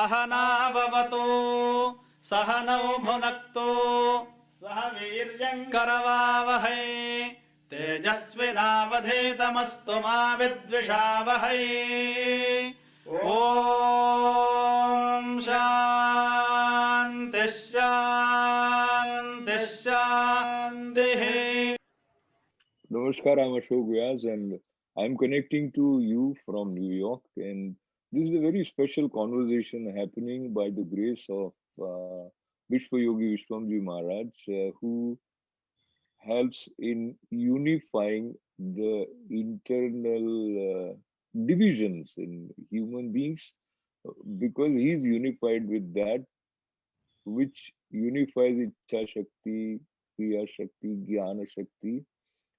सहनाववतु सहनौ भुनक्तु सह वीर्यङ्करवावहै तेजस्विनावधीतमस्तु मा विद्विषावहै। ॐ शान्तिः शान्तिः शान्तिः। Namaskar, I'm Ashok Vyas and I'm connecting to you from New York. And this is a very special conversation happening by the grace of Vishwa Yogi Vishwamji Maharaj, who helps in unifying the internal divisions in human beings because he's unified with that which unifies Ichha Shakti, Kriya Shakti, Jnana Shakti.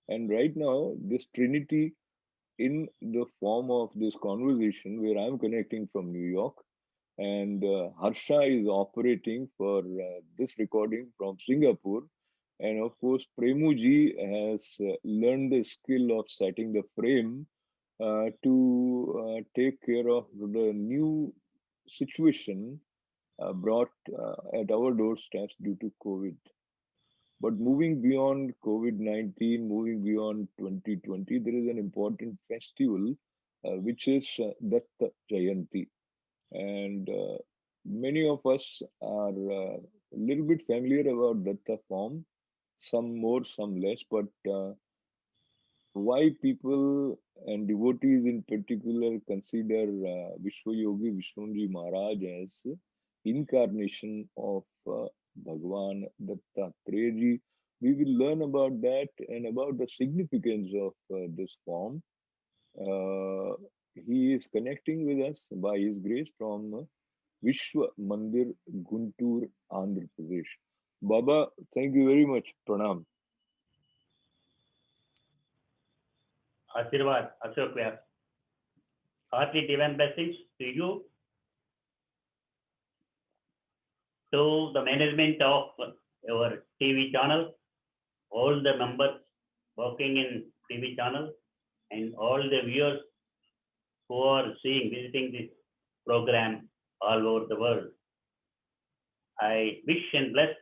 And right now, this trinity in the form of this conversation where I'm connecting from New York and Harsha is operating for this recording from Singapore. And of course, Premuji has learned the skill of setting the frame to take care of the new situation brought at our doorsteps due to COVID. But moving beyond COVID-19, moving beyond 2020, there is an important festival which is Datta Jayanti. And many of us are a little bit familiar about Datta form, some more, some less. But why people and devotees in particular consider Vishwa Yogi Vishwamji Maharaj as incarnation of Bhagwan Dattatreya Ji. We will learn about that and about the significance of this form. He is connecting with us by his grace from Vishwa Mandir, Guntur, Andhra Pradesh. Baba, thank you very much. Pranam. Ashirwad, Ashok Vyas. Heartily divine blessings to you, to the management of your TV channel, all the members working in TV channel, and all the viewers who are visiting this program all over the world. I wish and bless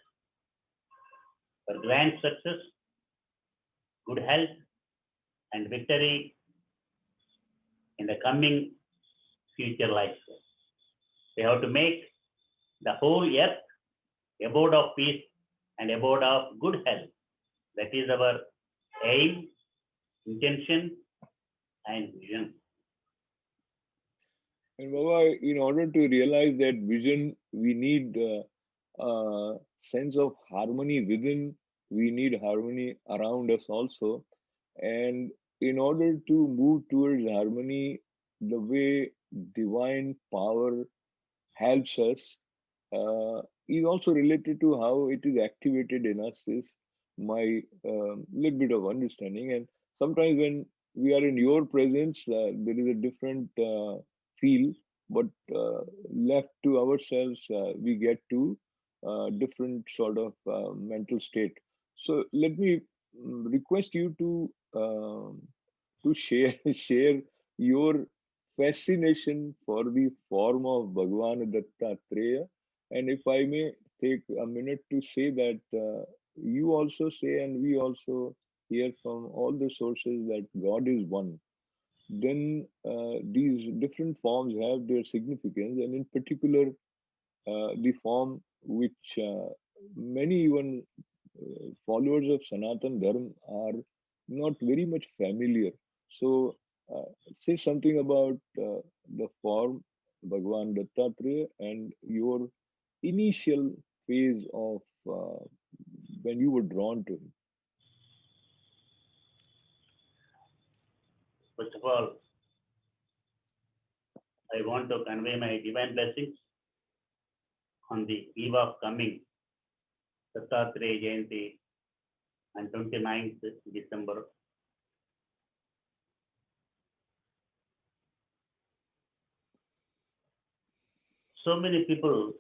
for grand success, good health, and victory in the coming future life. We have to make the whole earth abode of peace and abode of good health. That is our aim, intention, and vision. And Baba, in order to realize that vision, we need a sense of harmony within, we need harmony around us also. And in order to move towards harmony, the way divine power helps us is also related to how it is activated in us, is my little bit of understanding. And sometimes when we are in your presence, there is a different feel, but left to ourselves, we get to different sort of mental state. So let me request you to share share your fascination for the form of Bhagwan Dattatreya. And if I may take a minute to say that you also say, and we also hear from all the sources that God is one, then these different forms have their significance, and in particular, the form which many even followers of Sanatan Dharma are not very much familiar. So, say something about the form Bhagwan Dattatreya and your initial phase of when you were drawn to him. First of all, I want to convey my divine blessings on the eve of coming Dattatreya Jayanti on 29th December. So many people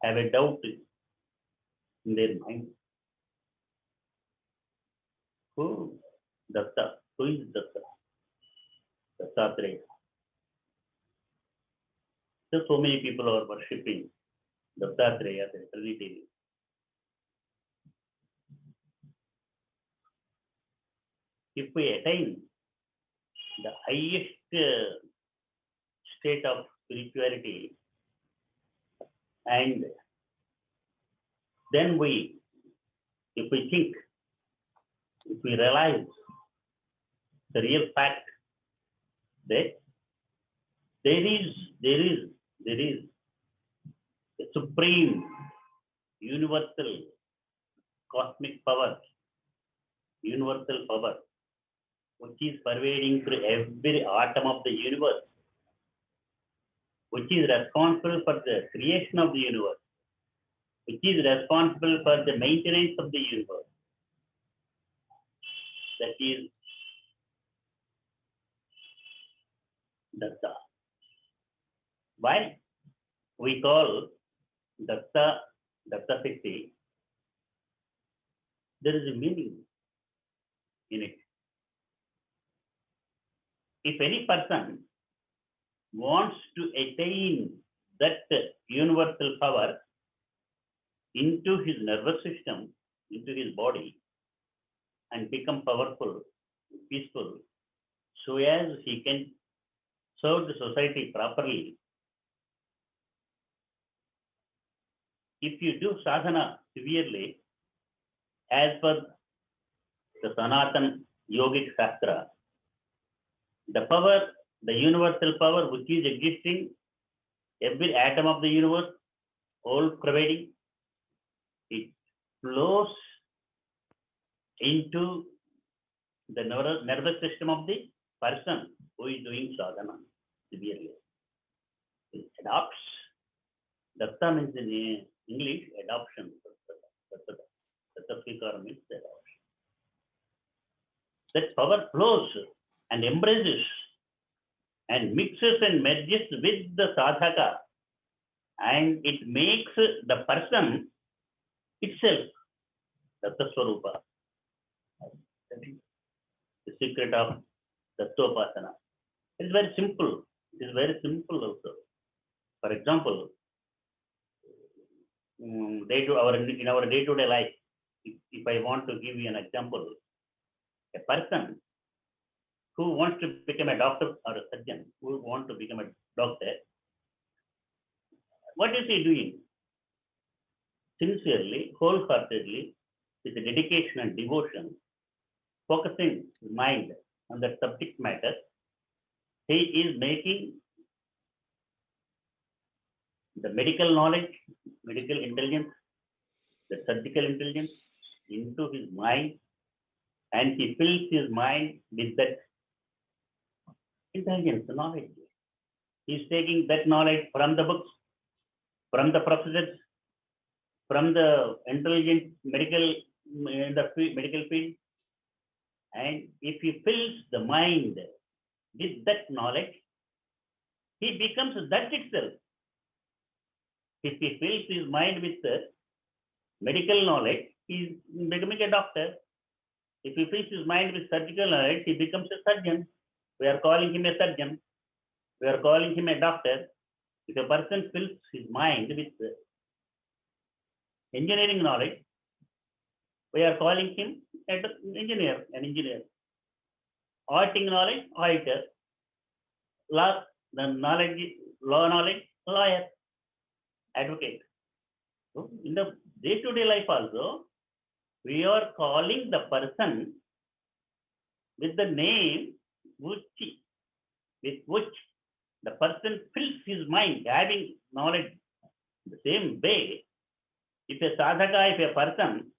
have a doubt in their mind. Who Datta? Who is Datta? Dattatreya. So many people are worshipping Dattatreya, the Trinity. If we attain the highest state of spirituality, and then if we think, if we realize the real fact that there is a supreme, universal, cosmic power, universal power, which is pervading through every atom of the universe, which is responsible for the creation of the universe, which is responsible for the maintenance of the universe. That is Datta. Why we call Datta Shakti, there is a meaning in it. If any person wants to attain that universal power into his nervous system, into his body, and become powerful, peaceful, so as he can serve the society properly. If you do sadhana severely, as per the Sanatana Yogic Shastra, the power, the universal power which is existing, every atom of the universe, all pervading, it flows into the nervous system of the person who is doing sadhana severely. It adopts. Datta means in English adoption. Datta Svikara means adoption. That power flows and embraces and mixes and merges with the sadhaka, and it makes the person itself Datta Swarupa. The secret of Dattopasana. It is very simple. It is very simple also. For example, in our day-to-day life, if I want to give you an example, a person who wants to become a doctor or a surgeon, who wants to become a doctor, what is he doing? Sincerely, wholeheartedly, with dedication and devotion, focusing his mind on the subject matter, he is making the medical knowledge, medical intelligence, the surgical intelligence into his mind, and he fills his mind with that intelligence, knowledge. He is taking that knowledge from the books, from the professors, from the intelligent medical field, and if he fills the mind with that knowledge, he becomes that itself. If he fills his mind with medical knowledge, he is becoming a doctor. If he fills his mind with surgical knowledge, he becomes a surgeon. We are calling him a surgeon. We are calling him a doctor. If a person fills his mind with engineering knowledge, we are calling him an engineer. Auditing knowledge, auditor. Law knowledge, lawyer, advocate. So in the day-to-day life also, we are calling the person with the name with which the person fills his mind, having knowledge. The same way, if a sadhaka, if a person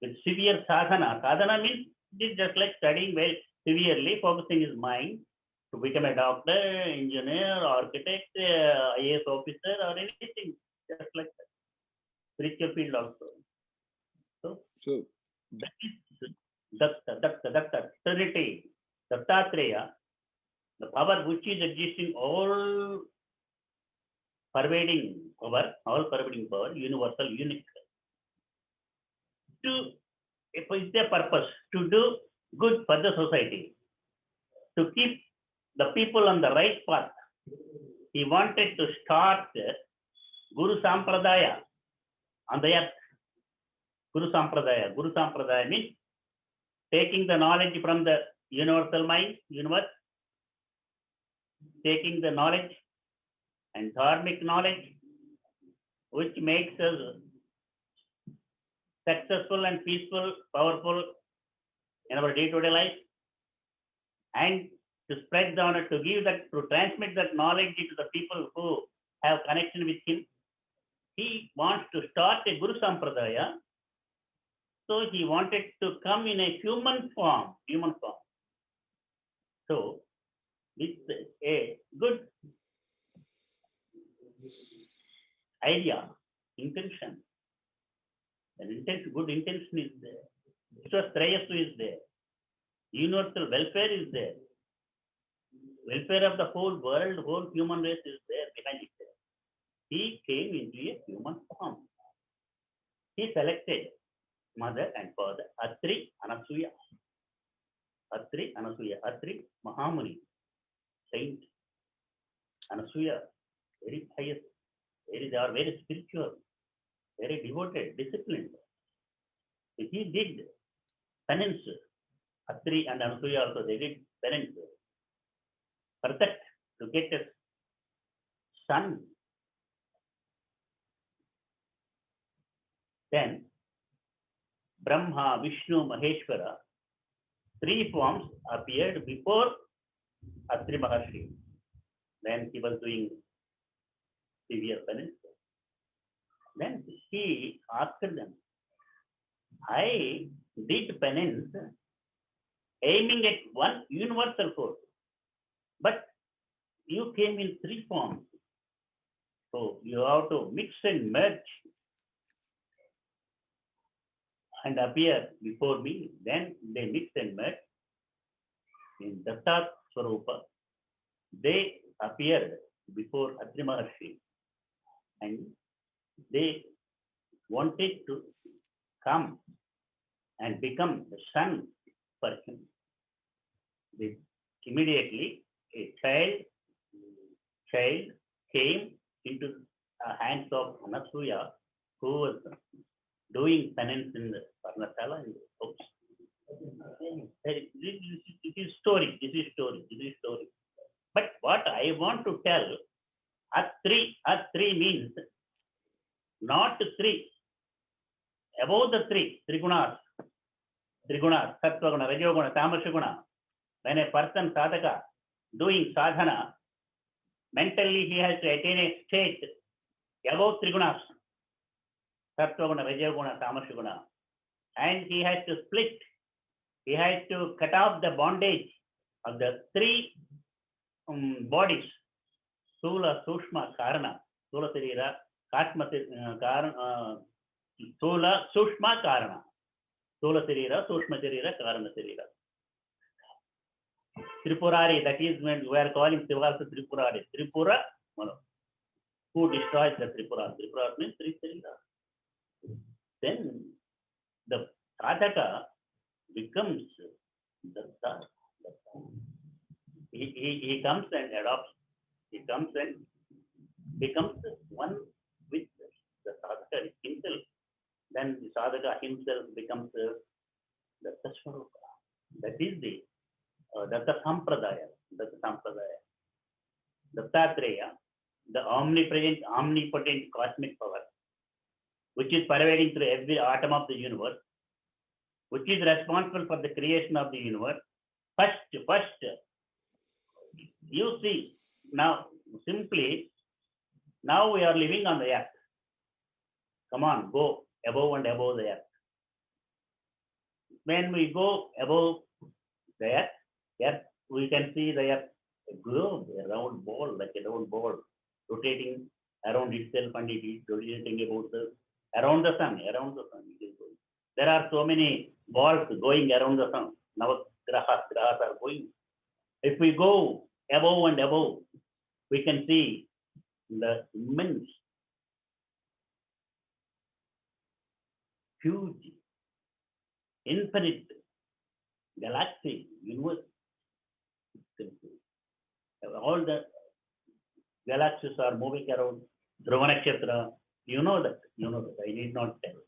with severe sadhana means it is just like studying very severely, focusing his mind to become a doctor, engineer, architect, IAS officer, or anything, just like that. Spiritual field also. So That is Datta, Trinity, Dattatreya, the power which is existing, all pervading power, universal, unique. If it's their purpose, to do good for the society, to keep the people on the right path, he wanted to start Guru Sampradaya on the earth. Guru Sampradaya. Guru Sampradaya means taking the knowledge from the universal mind, universe, taking the knowledge and dharmic knowledge, which makes us successful and peaceful, powerful in our day-to-day life, and to spread down, to give that, to transmit that knowledge to the people who have connection with him. He wants to start a Guru Sampradaya. So he wanted to come in a human form. So it's a good idea, intention. Good intention is there. Vishwasrayasu is there. Universal welfare is there. Welfare of the whole world, whole human race is there behind it. He came into a human form. He selected mother and father, Atri, Anasuya. Atri, Anasuya. Atri, Mahamuni, saint. Anasuya, very pious. They are very spiritual, very devoted, disciplined. He did penance. Atri and Anasuya also, they did penance for that, to get a son. Then Brahma, Vishnu, Maheshwara, three forms appeared before Atri Maharshi when he was doing severe penance. Then he asked them, I did penance aiming at one universal force, but you came in three forms. So you have to mix and merge and appear before me. Then they mix and merge in Datta Swarupa. They appeared before Atri Maharshi and they wanted to come and become the son for him. They immediately a child came into the hands of Anasuya, who was doing penance in the Parnasala. This is story. But what I want to tell, Atri means not three, above the three, Trigunas, Sattvaguna, Rajoguna, Tamasaguna. When a person sadhaka doing sadhana, mentally he has to attain a state above Trigunas, Sattvaguna, Rajoguna, Tamasaguna. And he has to split, he has to cut off the bondage of the three bodies, Sula, Sushma, Karana, Sula Sarira, Sula, Sushma, Karana, Sula Sarira, Sushma Sarira, Karana Sarira. Tripurari, that is when we are calling Shiva also Tripurari. Tripura, who destroys the Tripura? Tripura means three Sarira. Then the sadhaka becomes Datta. He comes and adopts. He comes and becomes one with the sadhaka himself. Then the sadhaka himself becomes the Datta Swarupa. That is the Datta Sampradaya. Dattatreya, the omnipotent cosmic power, which is pervading through every atom of the universe, which is responsible for the creation of the universe. First, you see, now simply, now we are living on the earth. Come on, go above and above the earth. When we go above the earth, we can see the earth, a globe, a round ball, like a round ball, rotating around itself, and it is rotating around the sun. It is going. There are so many balls going around the sun. Navagrahas are going. If we go above and above, we can see the immense, huge, infinite galaxy, universe. All the galaxies are moving around Dhruva Nakshatra. You know that. I need not tell.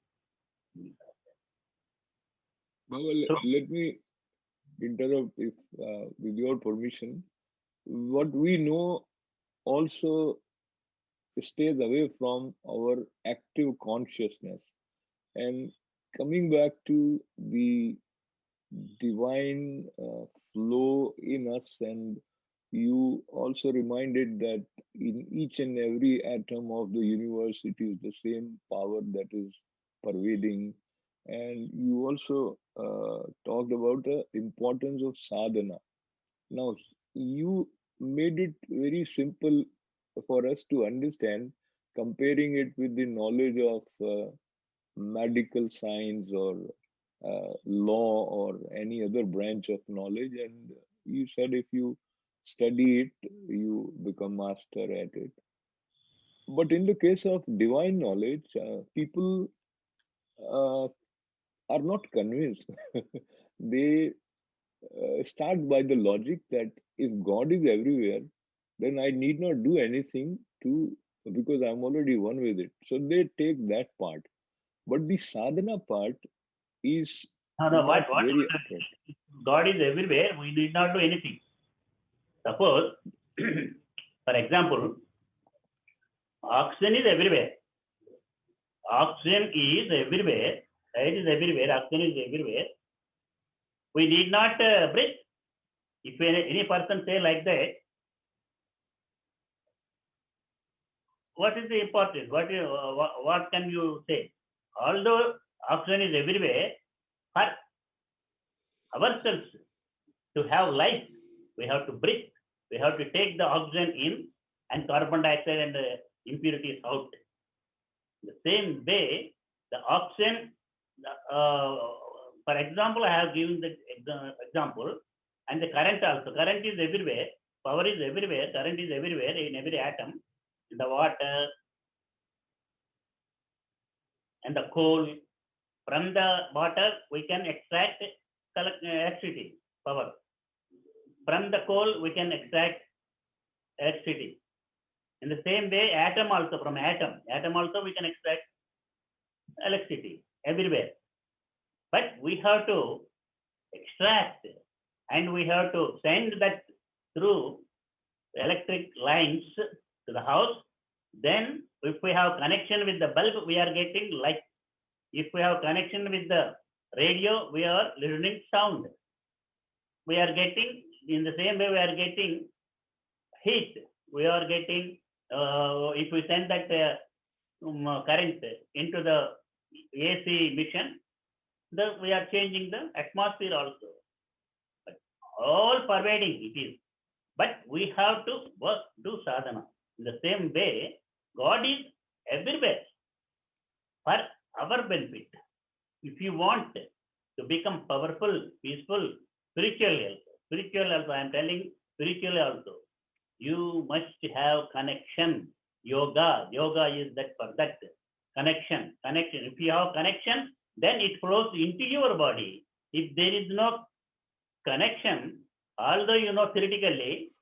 Baba, So, let me interrupt if, with your permission. What we know also stays away from our active consciousness. And coming back to the divine flow in us, and you also reminded that in each and every atom of the universe, it is the same power that is pervading. And you also talked about the importance of sadhana. Now, you made it very simple for us to understand, comparing it with the knowledge of medical science or law or any other branch of knowledge. And you said if you study it, you become master at it. But in the case of divine knowledge, people uh, are not convinced. They start by the logic that if God is everywhere, then I need not do anything to, because I'm already one with it. So they take that part. But the sadhana part is no, not what very attractive. God is everywhere. We need not do anything. Suppose, for example, oxygen is everywhere. Oxygen is everywhere. Air is everywhere. Oxygen is everywhere. We need not breathe. If any person say like that, what is the importance? What can you say? Although oxygen is everywhere, for ourselves to have life, we have to breathe. We have to take the oxygen in and carbon dioxide and impurities out. The same way, the oxygen, for example, I have given the example, and the current also. Current is everywhere, power is everywhere, current is everywhere in every atom, in the water and the coal. From the water, we can extract electricity, power. From the coal, we can extract electricity. In the same way, atom also, from atom also we can extract electricity everywhere. But we have to extract and we have to send that through electric lines to the house. Then if we have connection with the bulb, we are getting light. If we have connection with the radio, we are listening sound. We are getting, in the same way we are getting heat. We are getting, if we send that current into the AC mission, we are changing the atmosphere also. But all pervading it is. But we have to work, do sadhana. In the same way, God is everywhere for our benefit. If you want to become powerful, peaceful, spiritually also, I am telling spiritually also, you must have connection. Yoga is that for that connection. If you have connection, then it flows into your body. If there is no connection, although you know theoretically,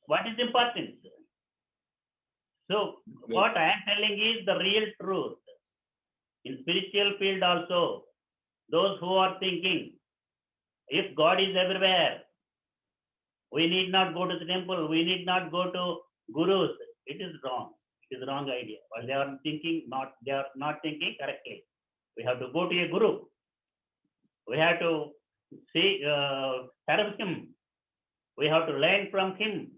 what is important? So what I am telling is the real truth. In spiritual field also, those who are thinking, if God is everywhere, we need not go to the temple, we need not go to gurus. It is wrong. It is a wrong idea. But they are not thinking correctly. We have to go to a guru. We have to see, serve him. We have to learn from him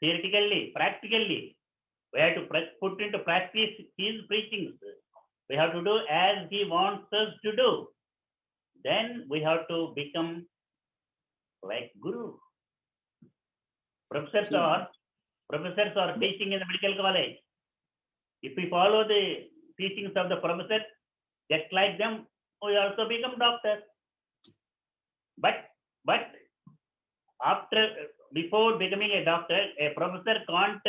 theoretically, practically. We have to put into practice his preachings. We have to do as he wants us to do. Then we have to become like guru. Professors are teaching in the medical college. If we follow the teachings of the professors, just like them, we also become doctors. But before becoming a doctor, a professor can't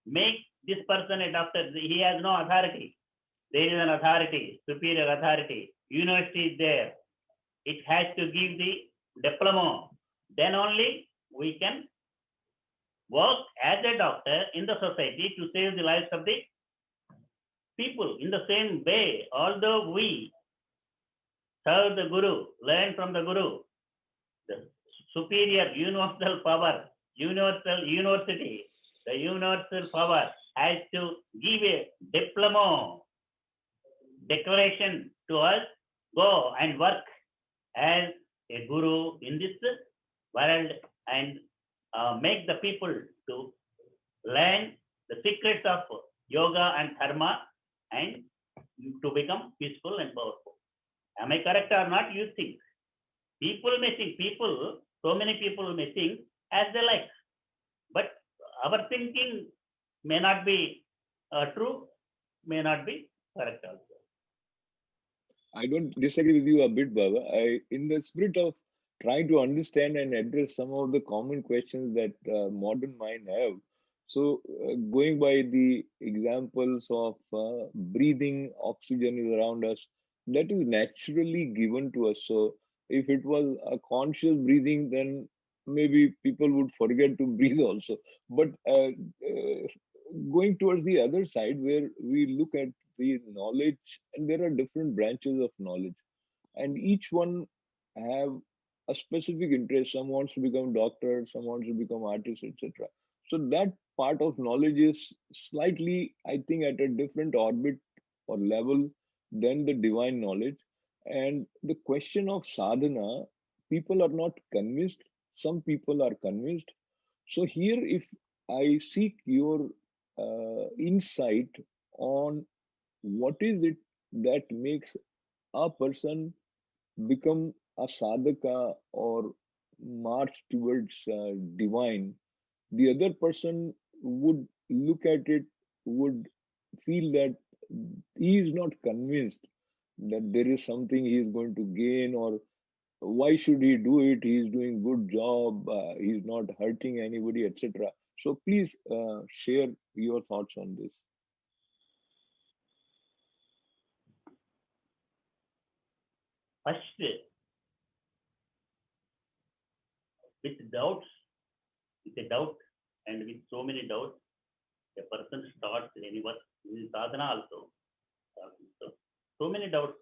make this person a doctor. He has no authority. There is an authority, superior authority. University is there. It has to give the diploma. Then only we can work as a doctor in the society to save the lives of the people. In the same way, although we serve the Guru, learn from the Guru, the superior universal power, universal university, the universal power has to give a diploma declaration to us, go and work as a guru in this world and make the people to learn the secrets of yoga and dharma and to become peaceful and powerful. Am I correct or not? You think? People may think, so many people may think as they like, but our thinking may not be true, may not be correct also. I don't disagree with you a bit, Baba. In the spirit of trying to understand and address some of the common questions that modern mind have. So, going by the examples of breathing, oxygen is around us, that is naturally given to us. So, if it was a conscious breathing, then maybe people would forget to breathe also. But going towards the other side, where we look at the knowledge, and there are different branches of knowledge, and each one have a specific interest. Some wants to become doctor, some wants to become artist, etc. So that part of knowledge is slightly, I think, at a different orbit or level than the divine knowledge. And the question of sadhana, people are not convinced, some people are convinced. So here, if I seek your insight on what is it that makes a person become a sadhaka or march towards divine, the other person would look at it, would feel that he is not convinced that there is something he is going to gain, or why should he do it, he is doing good job, he is not hurting anybody, etc. So please share your thoughts on this. First, with doubts, with a doubt and with so many doubts, a person starts any work in sadhana also. So many doubts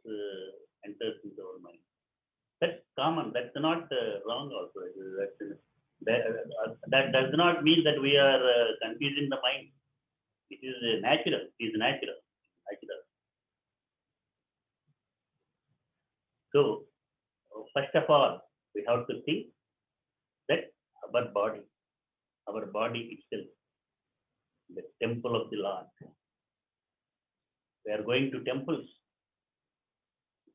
enters into our mind. That's common. That's not wrong also. That does not mean that we are confusing the mind. It is natural. It is natural. Natural. So, first of all, we have to think that our body itself, the temple of the Lord. We are going to temples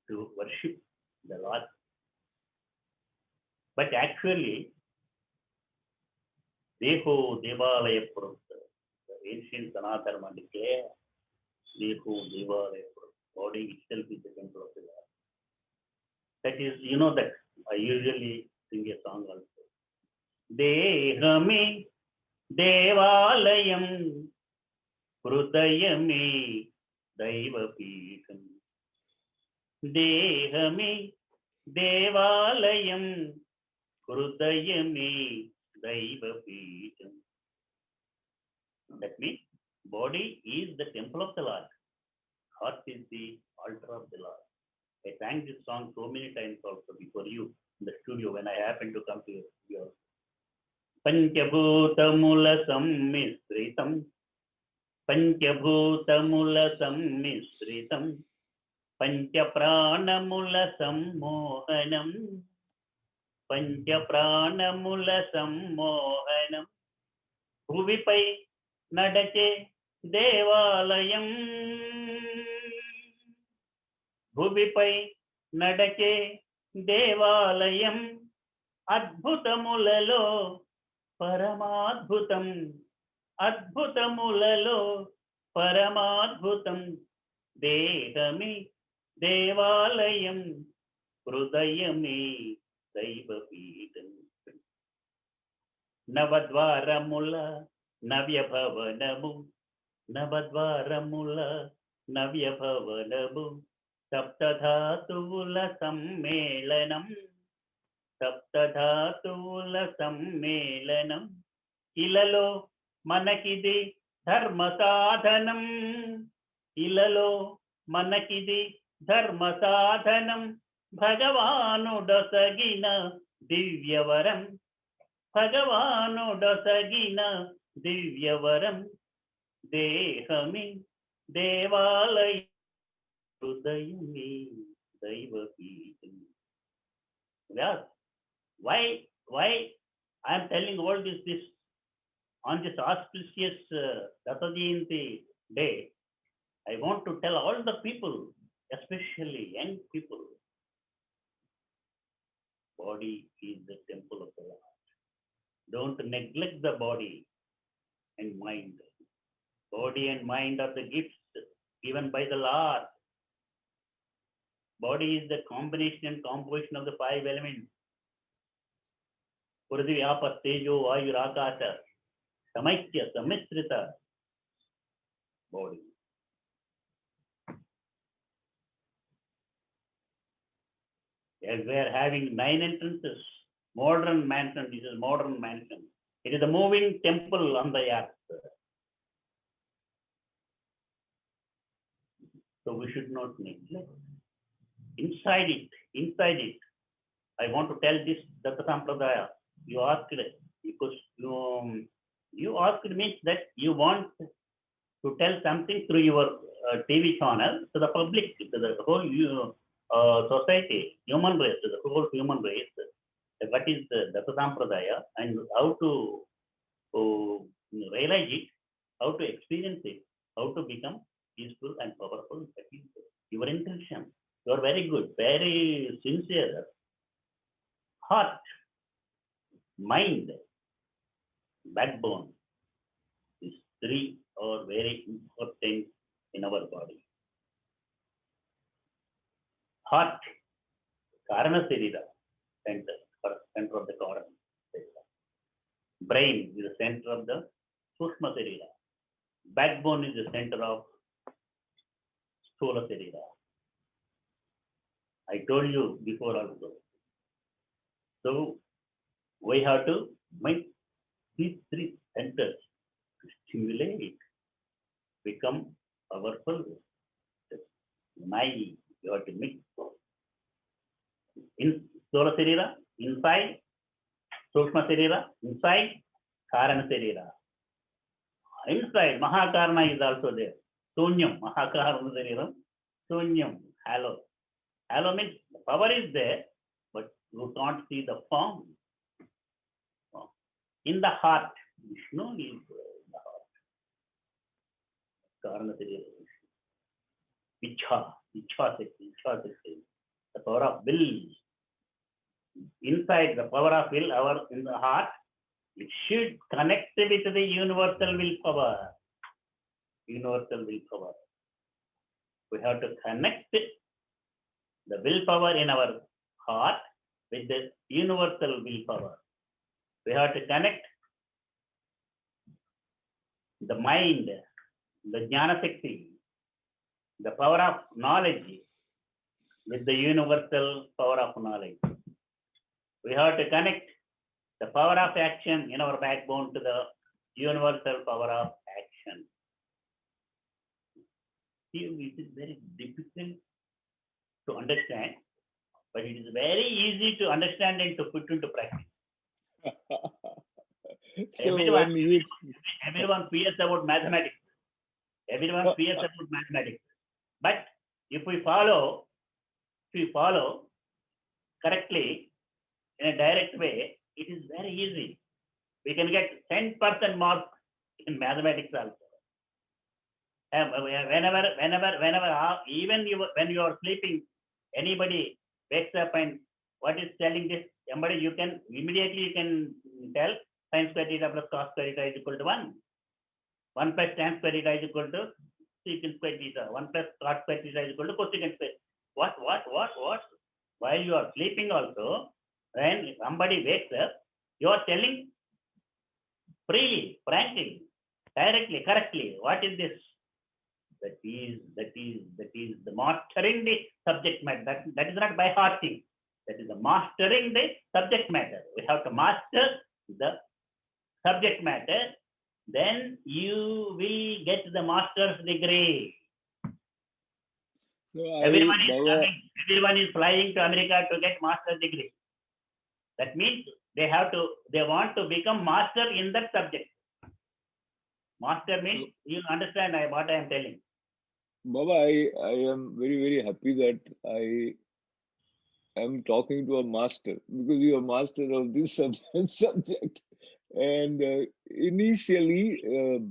to worship the Lord. But actually, Deho Devalaya Purusha, the ancient Sanatharma declare, Deho Devalaya Purusha, body itself is the temple of the Lord. That is, you know that I usually sing a song also. Dehame Devalayam Hrudayame Daivapitham. Dehame Devalayam Hrudayame Daivapitham. That means body is the temple of the Lord. Heart is the altar of the Lord. I sang this song so many times also before you in the studio when I happened to come to your Panchabhutamula Sammisritam Panchabhutamula Sammisritam Panchapranamula Sammohanam Panchapranamula Sammohanam Bhuvipai Nadache Devalayam Bhuvipai Nadache Devalayam Adbhutamulalo Paramadbhutam Adbhutamulalo Paramadbhutam Dehame Devalayam Hrudayame Daivapitham Navadvaramula Navyabhavanamu Navadvaramula Navyabhavanamu Saptadhatula Sammelanam Saptadhatula Sammelanam ఇలలో మనకిది ధర్మ సాధనం, ఇలలో మనకిది ధర్మ సాధనం, భగవానుడొసగిన దివ్యవరం, భగవానుడొసగిన దివ్యవరం, దేహమి దేవాలయ హృదయమే దైవపీఠం. Yes. Why I am telling all this on this auspicious Datta Jayanti day? I want to tell all the people, especially young people, body is the temple of the Lord. Don't neglect the body and mind. Body and mind are the gifts given by the Lord. Body is the combination and composition of the 5 elements. Prithvi, Apa, Tejo, Vayu, Akasha, Samaitya, Samistrita. Body. Yes, we are having 9 entrances. Modern mansion. This is modern mansion. It is a moving temple on the earth. So we should not neglect. Inside it, I want to tell this Datta Sampradaya. You asked because you asked means that you want to tell something through your TV channel to the public, to the whole society, human race, to the whole human race. What is the Datta Sampradaya and how to realize it, how to experience it, how to become peaceful and powerful. That is your intention. You are very good, very sincere. Heart, mind, backbone. These 3 are very important in our body. Heart, Karana Sarira, center of the Karana Sarira. Brain is the center of the Sushma Sarira. Backbone is the center of Sthula Sarira. I told you before also. So we have to make these 3 centers to stimulate, become powerful. You have to mix. In Sthula Sarira, inside Sushma Sarira, inside Karana Sarira. Inside Mahakarana is also there. Sunyam, Mahakarana Sariram, Sunyam, Halo. Halo means the power is there, but you can't see the form. In the heart, Vishnu is in the heart. Karana Sarira. Ichha Shakti, the power of will. Inside the power of will, in the heart, it should connect with the universal willpower. Universal willpower. We have to connect the willpower in our heart with the universal willpower. We have to connect the mind, the Jnana Shakti, the power of knowledge with the universal power of knowledge. We have to connect the power of action in our backbone to the universal power of action. See, it is very difficult to understand, but it is very easy to understand and to put into practice. So Everyone fears about mathematics. Everyone fears about mathematics. But if we follow correctly in a direct way, it is very easy. We can get 10% mark in mathematics also. Whenever, even when you are sleeping, anybody wakes up and what is telling this, somebody you can tell sin square theta plus cos square theta is equal to 1. 1 plus tan square theta is equal to secant square theta. 1 plus cot square theta is equal to cosecant square. What? While you are sleeping also, when somebody wakes up, you are telling freely, frankly, directly, correctly, what is this? That is the mastering the subject matter. That is not by hearting. That is the mastering the subject matter. We have to master the subject matter, then you will get the master's degree. So Everyone is Baba, coming, everyone is flying to America to get master's degree. That means they want to become master in that subject. Master means you understand what I am telling. Baba, I am very happy that I am talking to a master, because you are master of this subject. And initially,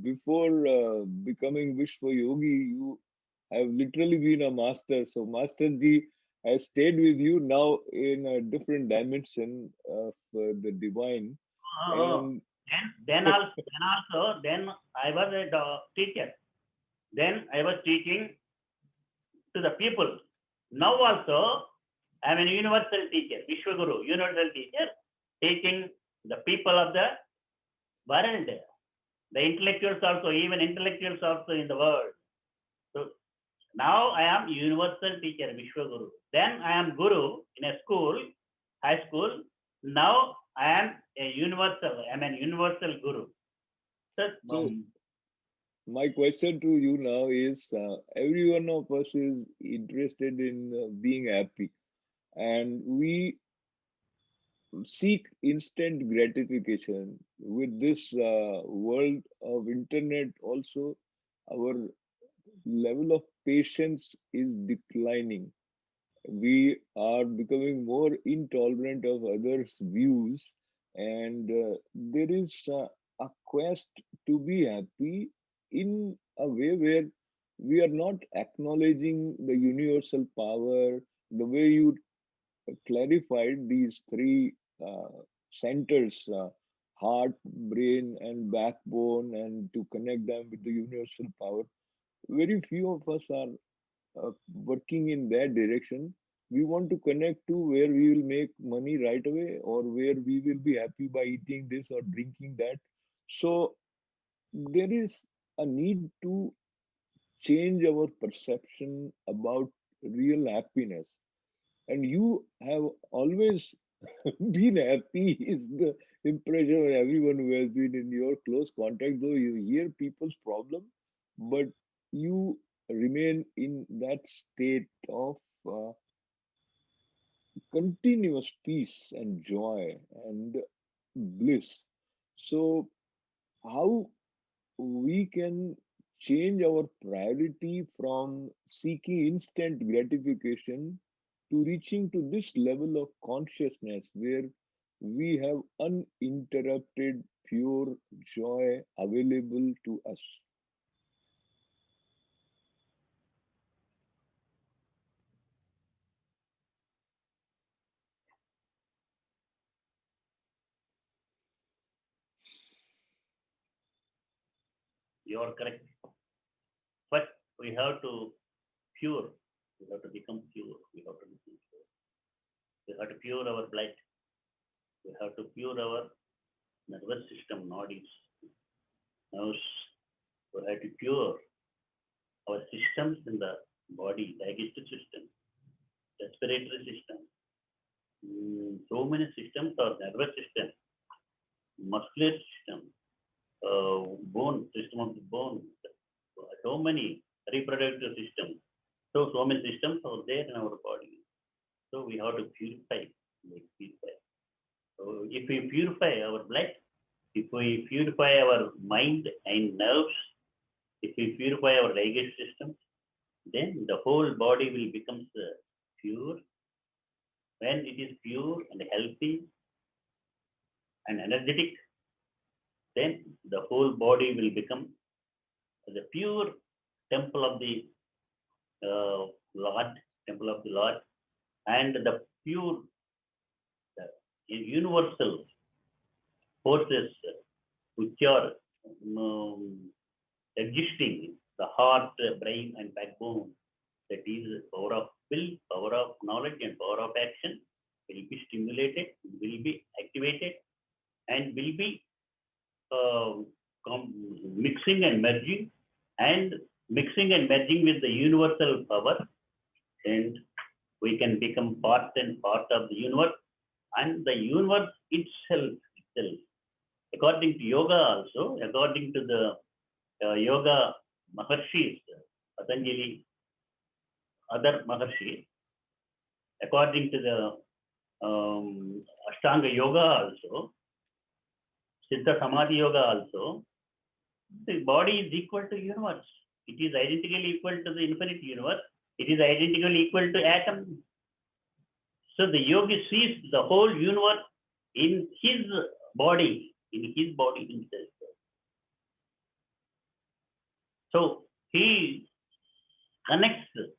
before becoming Vishwa Yogi, you have literally been a master. So Master Ji has stayed with you now in a different dimension of the divine. And Then also, I was a teacher. Then I was teaching to the people. Now also, I am a universal teacher, Vishwaguru, universal teacher, teaching the people of the world, the intellectuals also, even intellectuals also in the world. So now I am universal teacher, Vishwaguru. Then I am Guru in a school, high school. Now I am a universal Guru. so my question to you now is, every one of us is interested in being happy, and we seek instant gratification. With this world of internet also, our level of patience is declining. We are becoming more intolerant of others' views, and there is a quest to be happy in a way where we are not acknowledging the universal power. The way you clarified these three centers, heart, brain, and backbone, and to connect them with the universal power. Very few of us are working in that direction. We want to connect to where we will make money right away, or where we will be happy by eating this or drinking that. So there is a need to change our perception about real happiness. And you have always been happy, is the impression of everyone who has been in your close contact, though you hear people's problem, but you remain in that state of continuous peace and joy and bliss. So how we can change our priority from seeking instant gratification to reaching to this level of consciousness where we have uninterrupted pure joy available to us. you are correct. But we have to pure. We have to become pure. We have to become pure. We have to pure our blood. We have to pure our nervous system, bodies, nerves. We have to pure our systems in the body, digestive system, respiratory system. So many systems are nervous system, muscular system, bone system of the bone. So many reproductive systems. So many systems are there in our body. So we have to purify. So if we purify our blood, if we purify our mind and nerves, if we purify our digestive system, then the whole body will become pure. When it is pure and healthy and energetic, then the whole body will become the pure temple of the Lord, and the pure universal forces which are existing, the heart, brain, and backbone. That is power of will, power of knowledge, and power of action will be stimulated, will be activated, and will be mixing and merging with the universal power, and we can become part and part of the universe, and the universe itself according to yoga also, according to the yoga Maharshis, Patanjali, other Maharshis, according to the Ashtanga Yoga also, Siddha Samadhi Yoga also, the body is equal to universe. It is identically equal to the infinite universe. It is identically equal to atom. So the yogi sees the whole universe in his body himself. So he connects the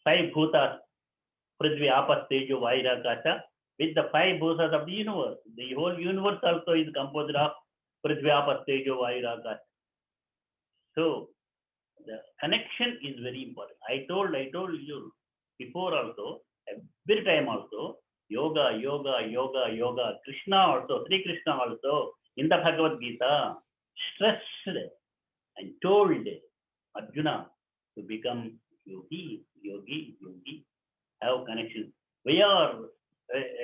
five bhutas, Prithvi, Apas, Tejo, Vayu, Akasha, with the five bhutas of the universe. The whole universe also is composed of Prithvi, Apas, Tejo, Vayu, Akasha. So the connection is very important. I told you before also, every time also, yoga, Krishna also, Sri Krishna also, in the Bhagavad Gita, stressed and told Arjuna to become yogi, have connection. We are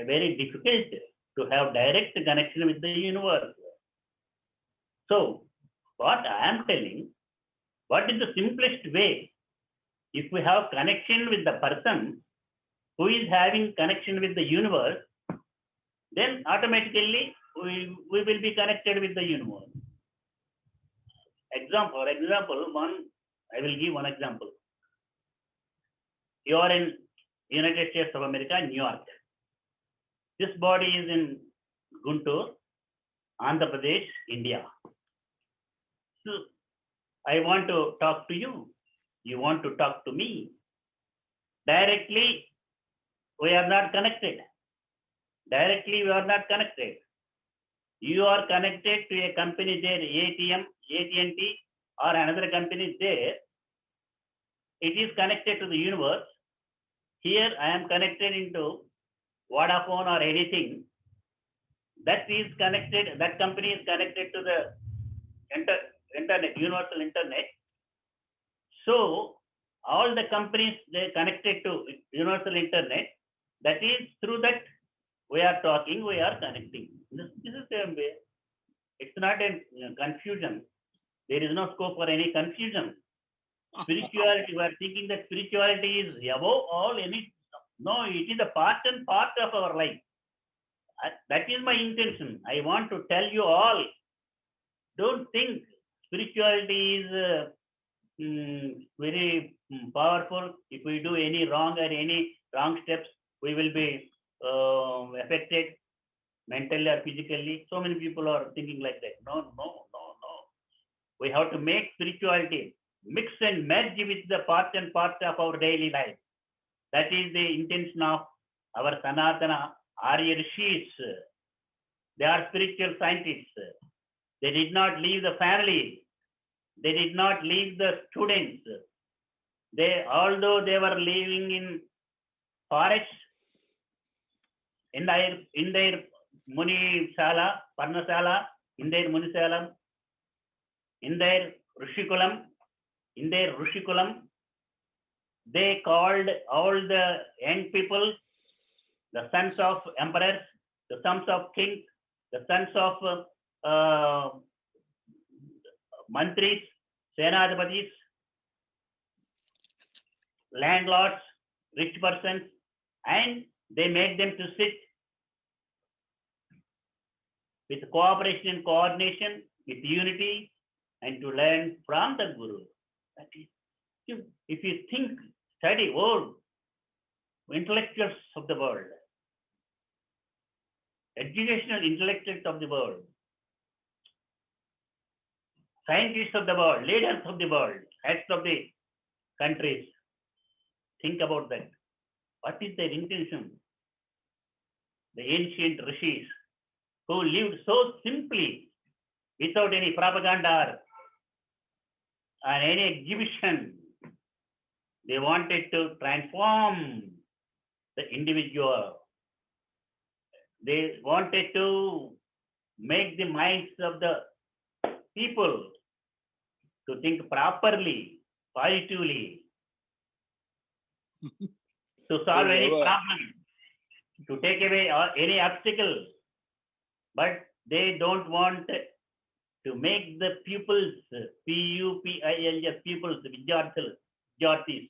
very difficult to have direct connection with the universe. So, what I am telling, what is the simplest way? If we have connection with the person who is having connection with the universe, then automatically we will be connected with the universe. I will give one example. You are in United States of America, New York. This body is in Guntur, Andhra Pradesh, India. So I want to talk to you. You want to talk to me. Directly, we are not connected. You are connected to a company there, AT&T, or another company there. It is connected to the universe. Here I am connected into Vodafone or anything. That company is connected to the internet, universal internet. So all the companies, they connected to universal internet. That is through that we are talking, we are connecting. This is the same way. It's not a confusion. There is no scope for any confusion. Spirituality, we are thinking that spirituality is above all any. No, it is a part and part of our life. That is my intention. I want to tell you all. Don't think spirituality is very powerful. If we do any wrong steps, we will be affected mentally or physically. So many people are thinking like that. No. We have to make spirituality mix and merge with the part and part of our daily life. That is the intention of our Sanatana Arya Rishis. They are spiritual scientists. They did not leave the family. They did not leave the students. Although they were living in forests, in their Muni Sala, Parnasala, in their Munisalam, in their Rushikulam, they called all the young people, the sons of emperors, the sons of kings, the sons of mantris, senadhapatis, landlords, rich persons, and they made them to sit with cooperation and coordination, with unity, and to learn from the Guru. That is, if you think, study all intellectuals of the world, educational intellectuals of the world, scientists of the world, leaders of the world, heads of the countries, think about that. What is their intention? The ancient rishis who lived so simply, without any propaganda or any exhibition, they wanted to transform the individual. They wanted to make the minds of the people to think properly, positively, to solve any problem. to take away any obstacle, but they don't want to make the pupils, P-U-P-I-L-S, pupils, Vidyarthis,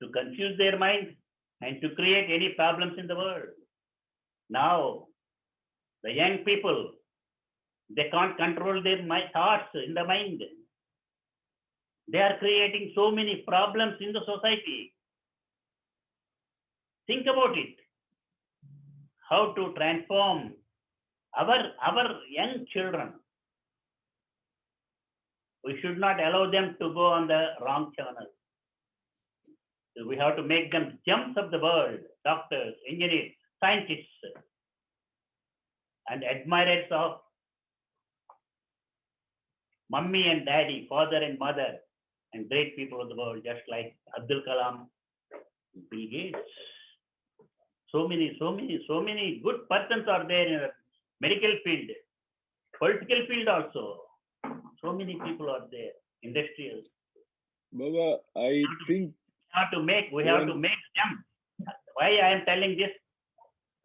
to confuse their mind and to create any problems in the world. Now, the young people, they can't control their thoughts in the mind. They are creating so many problems in the society. Think about it. How to transform our young children. We should not allow them to go on the wrong channel. We have to make them gems of the world, doctors, engineers, scientists, and admirers of mummy and daddy, father and mother, and great people of the world, just like Abdul Kalam, Bill Gates. So many good persons are there in the medical field, political field also. So many people are there, industrial. Baba, I think We have to make them. Why I am telling this?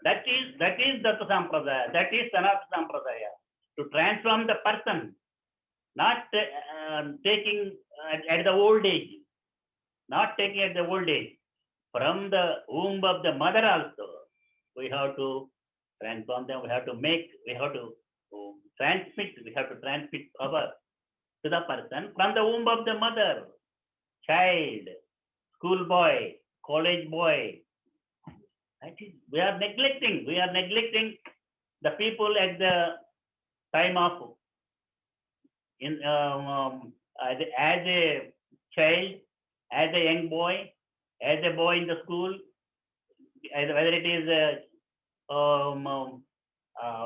That is Datta Sampradaya. That is Sanatana Sampradaya. To transform the person, not taking at the old age, not taking at the old age. From the womb of the mother also, we have to transform them. We have to transmit power to the person from the womb of the mother, child, school boy, college boy. That is, we are neglecting the people at the time of as a child, as a young boy, as a boy in the school, whether it is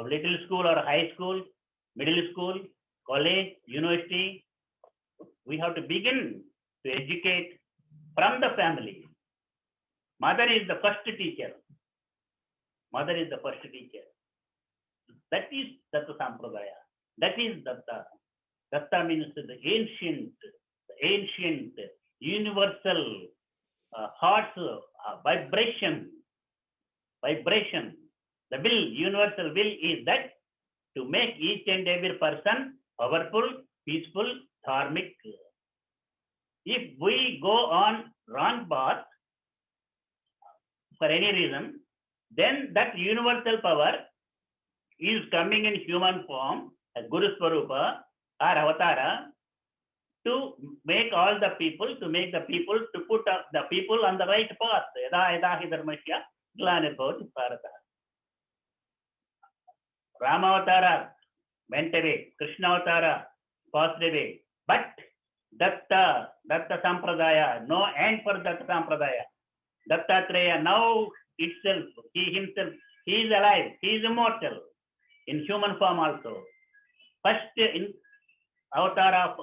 little school or high school, middle school, college, university, we have to begin to educate from the family. Mother is the first teacher. That is Datta Sampradaya. That is Datta. Datta means the ancient, universal heart's vibration. The will, universal will is that to make each and every person powerful, peaceful, dharmic. If we go on wrong path for any reason, then that universal power is coming in human form, as Guru Swarupa or Avatara, to make all the people, to put the people on the right path. Yada yada hi dharmasya glanirvavati bharata. Rama Avatara went away, Krishna Avatara passed away, but Datta Sampradaya, no end for Datta Sampradaya. Dattatreya now itself, he himself, he is alive, he is immortal in human form also. First in avatar of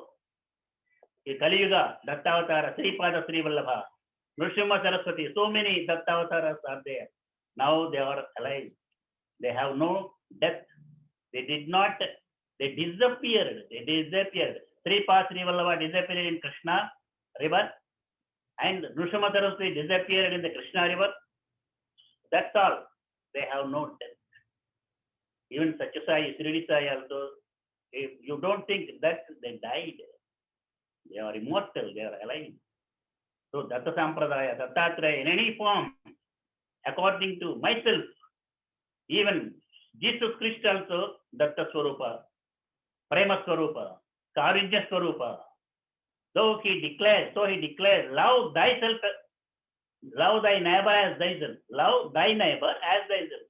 Kali Yuga, Datta Avatara, Sripada Sri Vallabha, Nrsimha Saraswati, so many Datta Avataras are there. Now they are alive. They have no death. They disappeared. Sripada Sri Vallabha disappeared in Krishna river, and Nrsimha Saraswati disappeared in the Krishna river. That's all. They have no death. Even Satyasai, Sridi Sai also, if you don't think that they died. They are immortal, they are alive. So Datta Sampradaya, Dattatreya in any form, according to myself, even Jesus Christ also, Datta Swarupa, Prema Swarupa, Karinya Swarupa. So he declares, love thyself, love thy neighbor as thyself. Love thy neighbor as thyself.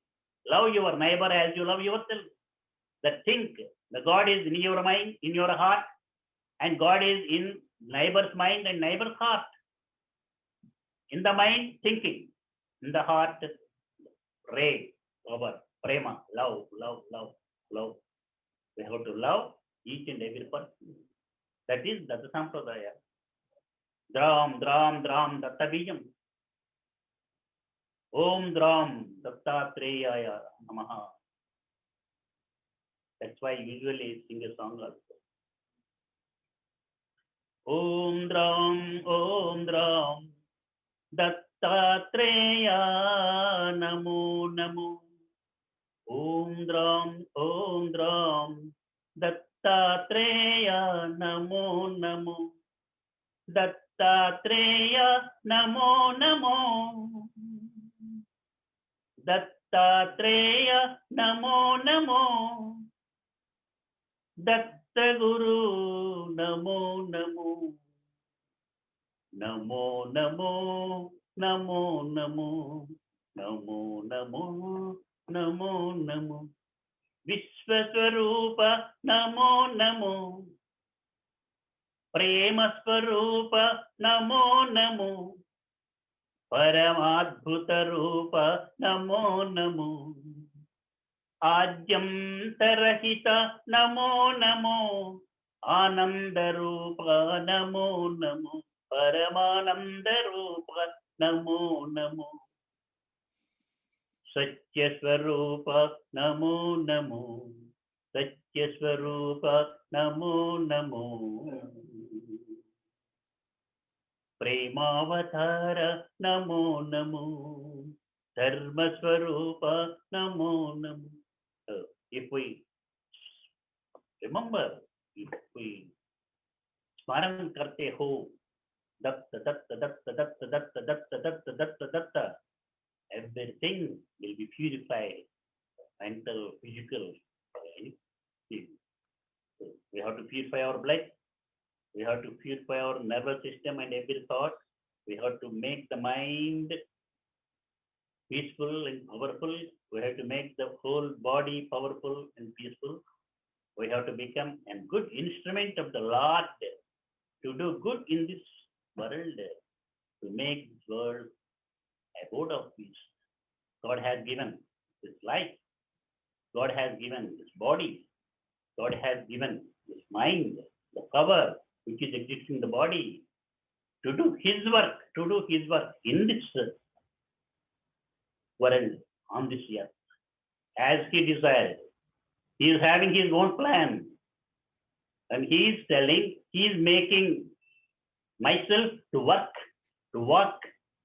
Love your neighbor as you love yourself. That think, the God is in your mind, in your heart, and God is in neighbor's mind and neighbor's heart. In the mind, thinking. In the heart, ray, over, prema, love. We have to love each and every person. That is Datta Sampradaya. Dram, Datta Bijam. Om Dram, Dattatreya Namaha. That's why I usually sing a song also. Om Dram, Datta Dattatreya Namo Namo. Om Dram Dattatreya Namo Namo. Dattatreya Namo Namo. Dattatreya Namo Namo. Dattaguru Namo Namo. Namo Namo. Namo Namo. Namo Namo. Namo Namo. Vishwaswarupa Namo Namo. Premaswarupa Namo Namo. Paramadbhutarupa Namo Namo. Adyamtarahita Namo Namo. Anandarupa Namo Namo. Paramanandarupa Namo Namo. Satyaswarupa Namo Namo. Satyaswarupa Namo Namo. Premavatara Namo Namo. Dharmaswarupa Namo Namo. If we remember, if we smaran karte ho, datta datta datta datta datta datta datta datta datta, everything will be purified, mental, physical. We have to purify our blood. We have to purify our nervous system and every thought. We have to make the mind peaceful and powerful. We have to make the whole body powerful and peaceful. We have to become a good instrument of the Lord to do good in this world, to make this world abode of peace. God has given this life. God has given this body. God has given this mind, the power which is existing in the body, to do His work, in this world, on this earth, as He desires. He is having His own plan, and He is telling, He is making myself to work,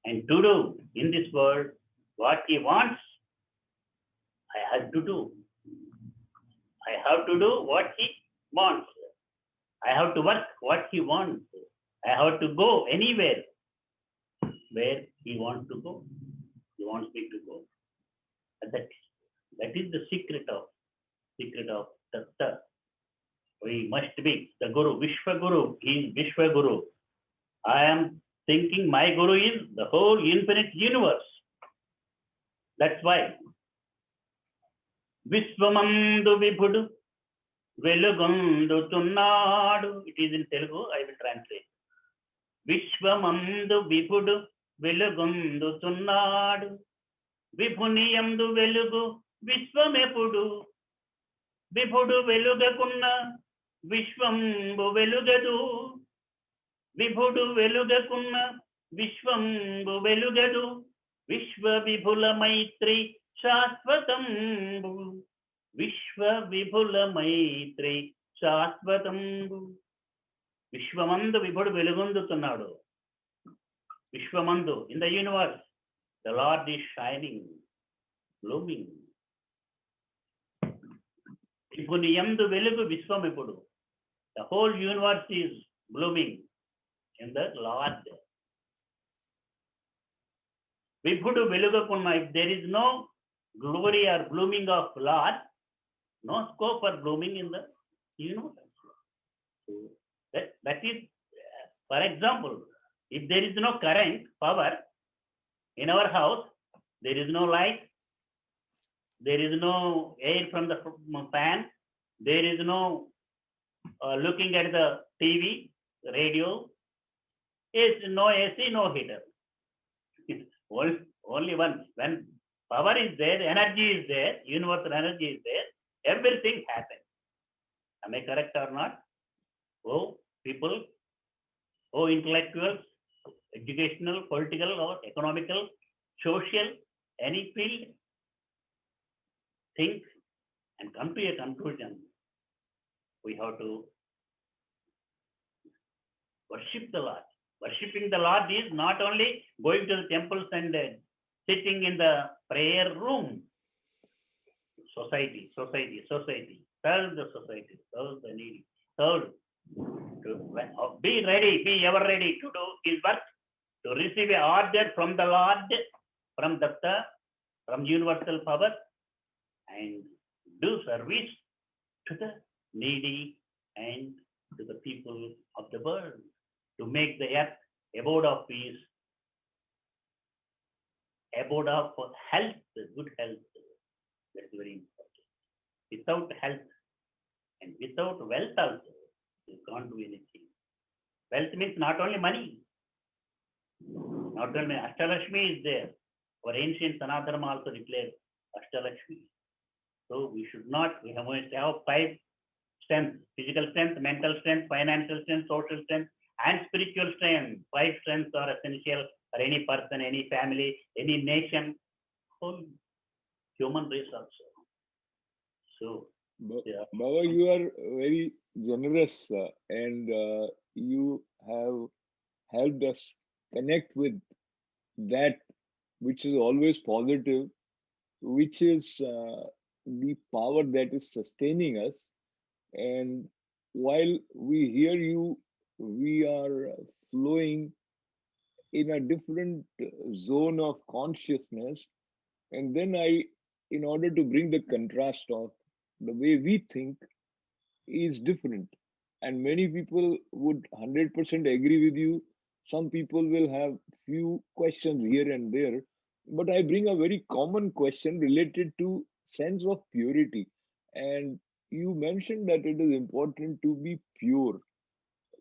and to do in this world what He wants. I have to do. I have to do what He wants. I have to work what He wants. I have to go anywhere where He wants to go. He wants me to go. And that is the secret of Tattva. We must be the Guru, Vishwa Guru. He is Vishwa Guru. I am thinking my Guru is the whole infinite universe. That's why Vishwamandu Vibhudu Velugundutunnadu. It is in Telugu, I will translate. Vishwamandu Vibhudu Velugundutunnadu. Vibhuniyandu Velugu Vishwamepudu. Vibhudu Velugakunna Vishwambu Velugadu. Vibhudu Velugakunna Vishwambu Velugadu. Vishwa Vibhula Maitri Shashvatambu. Vishwa Vibhula Maitri Shashvatambu. Vishwamandu Vibhudu Velugundutunnadu. Vishwamandu, in the universe, the Lord is shining, blooming. Vibhuniyandu Velugu Vishwamepudu. The whole universe is blooming in the Lord. Vibhudu Velugakunna, if there is no glory or blooming of Lord, no scope for blooming in the universe. So that is, for example, if there is no current, power in our house, there is no light, there is no air from the fan, there is no looking at the TV, radio, is no AC, no heater. Only one. When power is there, energy is there, universal energy is there, everything happens. Am I correct or not? Oh, people, oh, intellectuals, educational, political, or economical, social, any field, think and come to a conclusion. We have to worship the Lord. Worshipping the Lord is not only going to the temples and sitting in the prayer room. Society. Serve the society, serve the needy, serve. Be ready, be ever ready to do His work, to receive an order from the Lord, from Datta, from universal power, and do service to the needy and to the people of the world, to make the earth abode of peace, abode of health, good health. That's very important. Without health and without wealth also, you can't do anything. Wealth means not only money, not only Ashtalakshmi is there. Our ancient Sanatana also declared Ashtalakshmi. So we should not, we have to have 5 strengths: physical strength, mental strength, financial strength, social strength, and spiritual strength. 5 strengths are essential for any person, any family, any nation, whole human race also. So, yeah. Baba, you are very generous and you have helped us connect with that which is always positive, which is the power that is sustaining us. And while we hear you, we are flowing in a different zone of consciousness. And then in order to bring the contrast of the way we think is different. And many people would 100% agree with you. Some people will have few questions here and there. But I bring a very common question related to sense of purity. And you mentioned that it is important to be pure.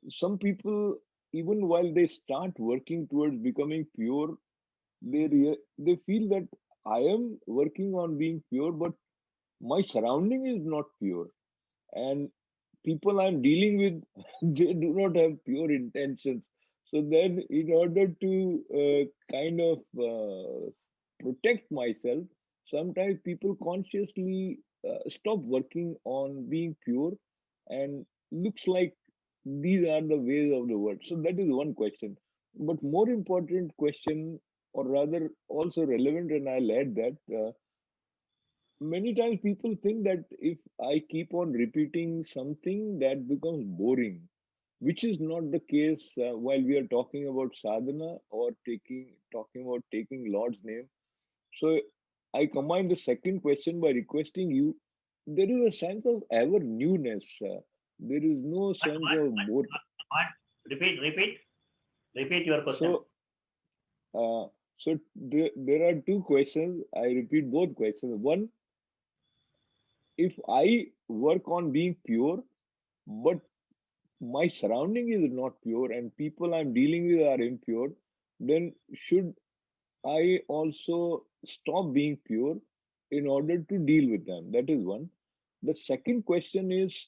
Some people, even while they start working towards becoming pure, they feel that I am working on being pure, but my surrounding is not pure. And people I'm dealing with, they do not have pure intentions. So then, in order to kind of protect myself, sometimes people consciously stop working on being pure, and looks like these are the ways of the world. So that is one question. But more important question, or rather also relevant, and I'll add that. Many times people think that if I keep on repeating something, that becomes boring, which is not the case while we are talking about sadhana or talking about taking Lord's name. So I combine the second question by requesting you. There is a sense of ever newness. There is no sense of more. What? Repeat your question. So there are two questions. I repeat both questions. One, if I work on being pure, but my surrounding is not pure and people I'm dealing with are impure, then should I also stop being pure in order to deal with them? That is one. The second question is,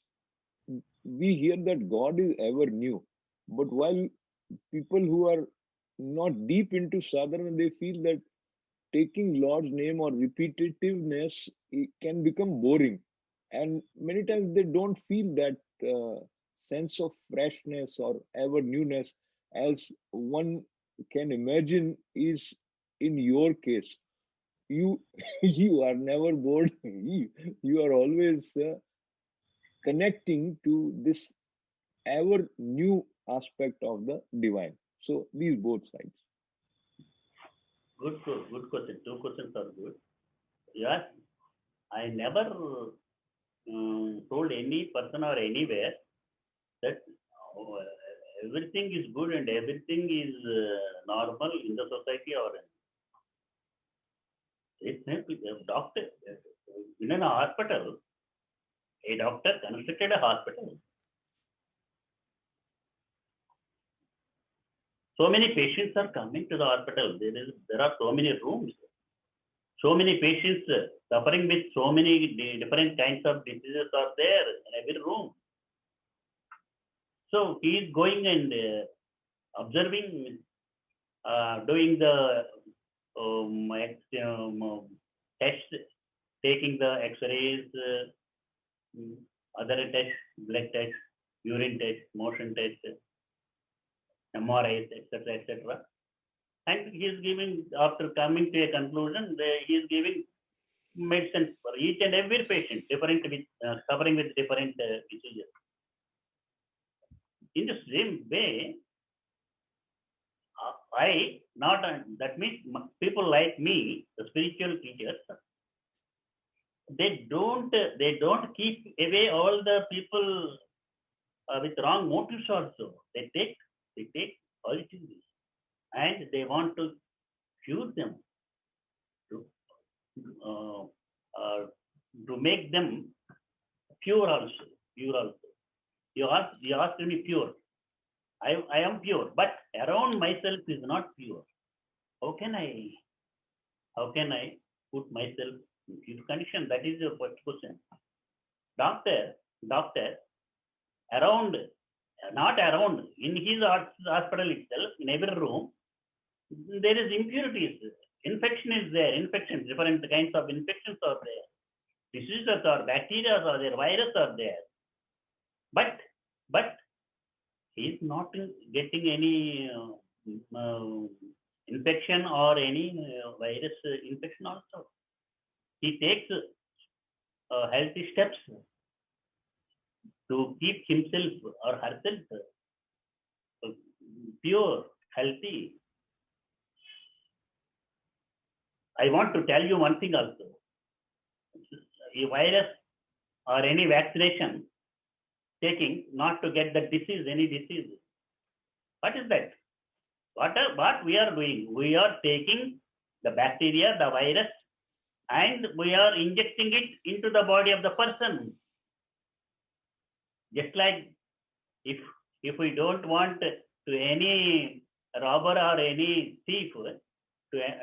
we hear that God is ever new, but while people who are not deep into sadhana, they feel that taking Lord's name or repetitiveness can become boring. And many times they don't feel that sense of freshness or ever newness as one can imagine is in your case. You you are never bored. You are always connecting to this ever new aspect of the divine. So these both sides. Good question. 2 questions are good. Yes, I never told any person or anywhere that everything is good and everything is normal in the society or it's not a doctor in a hospital. A doctor constructed a hospital. So many patients are coming to the hospital. There are so many rooms. So many patients suffering with so many different kinds of diseases are there in every room. So he is going and observing, doing the tests, taking the X-rays, other tests, blood tests, urine tests, motion tests, MRIs, etc., etc. And he is giving, after coming to a conclusion, he is giving medicines for each and every patient, different with suffering with different diseases. In the same way, that means people like me, the spiritual teachers, they don't keep away all the people with wrong motives also. They take positively, and they want to cure them, to make them pure also. You asked me pure. I am pure, but around myself is not pure. How can I put myself in pure condition? That is your first question. Doctor, around, not around, in his hospital itself, in every room, there is impurities. Infection is there. Infections, different kinds of infections are there. Diseases are, bacteria are there, virus are there. But he is not getting any infection or any virus infection also. He takes healthy steps to keep himself or herself pure, healthy. I want to tell you one thing also. A virus or any vaccination taking not to get the disease, any disease. What is that? What we are doing? We are taking the bacteria, the virus, and we are injecting it into the body of the person. Just like if we don't want to any robber or any thief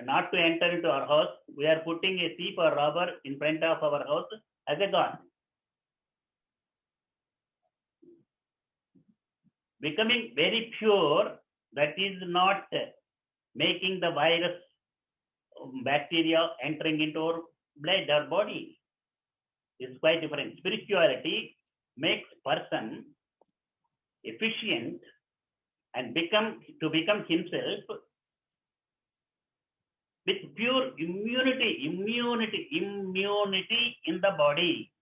not to enter into our house, we are putting a thief or robber in front of our house as a god. Becoming very pure, that is not making the virus, bacteria entering into our blood or body. It's quite different. Spirituality makes person efficient and become himself with pure immunity in the body.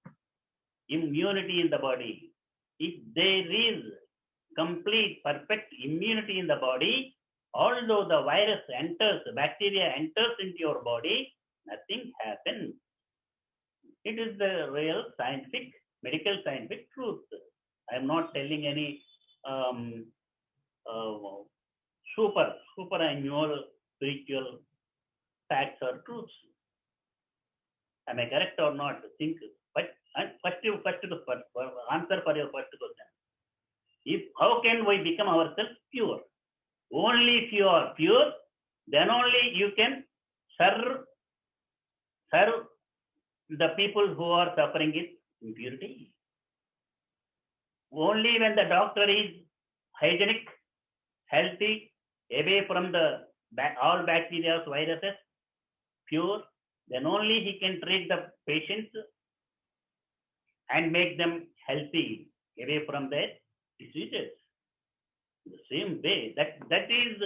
Immunity in the body. If there is complete, perfect immunity in the body, although the virus enters, bacteria enters into your body, nothing happens. It is the real scientific, medical scientific truth. I am not telling any super annual spiritual facts or truths. Am I correct or not? Think. But first answer for your first question. How can we become ourselves pure? Only if you are pure, then only you can serve the people who are suffering with impurity. Only when the doctor is hygienic, healthy, away from all bacteria, viruses, pure, then only he can treat the patients and make them healthy, away from their diseases. The same way, that is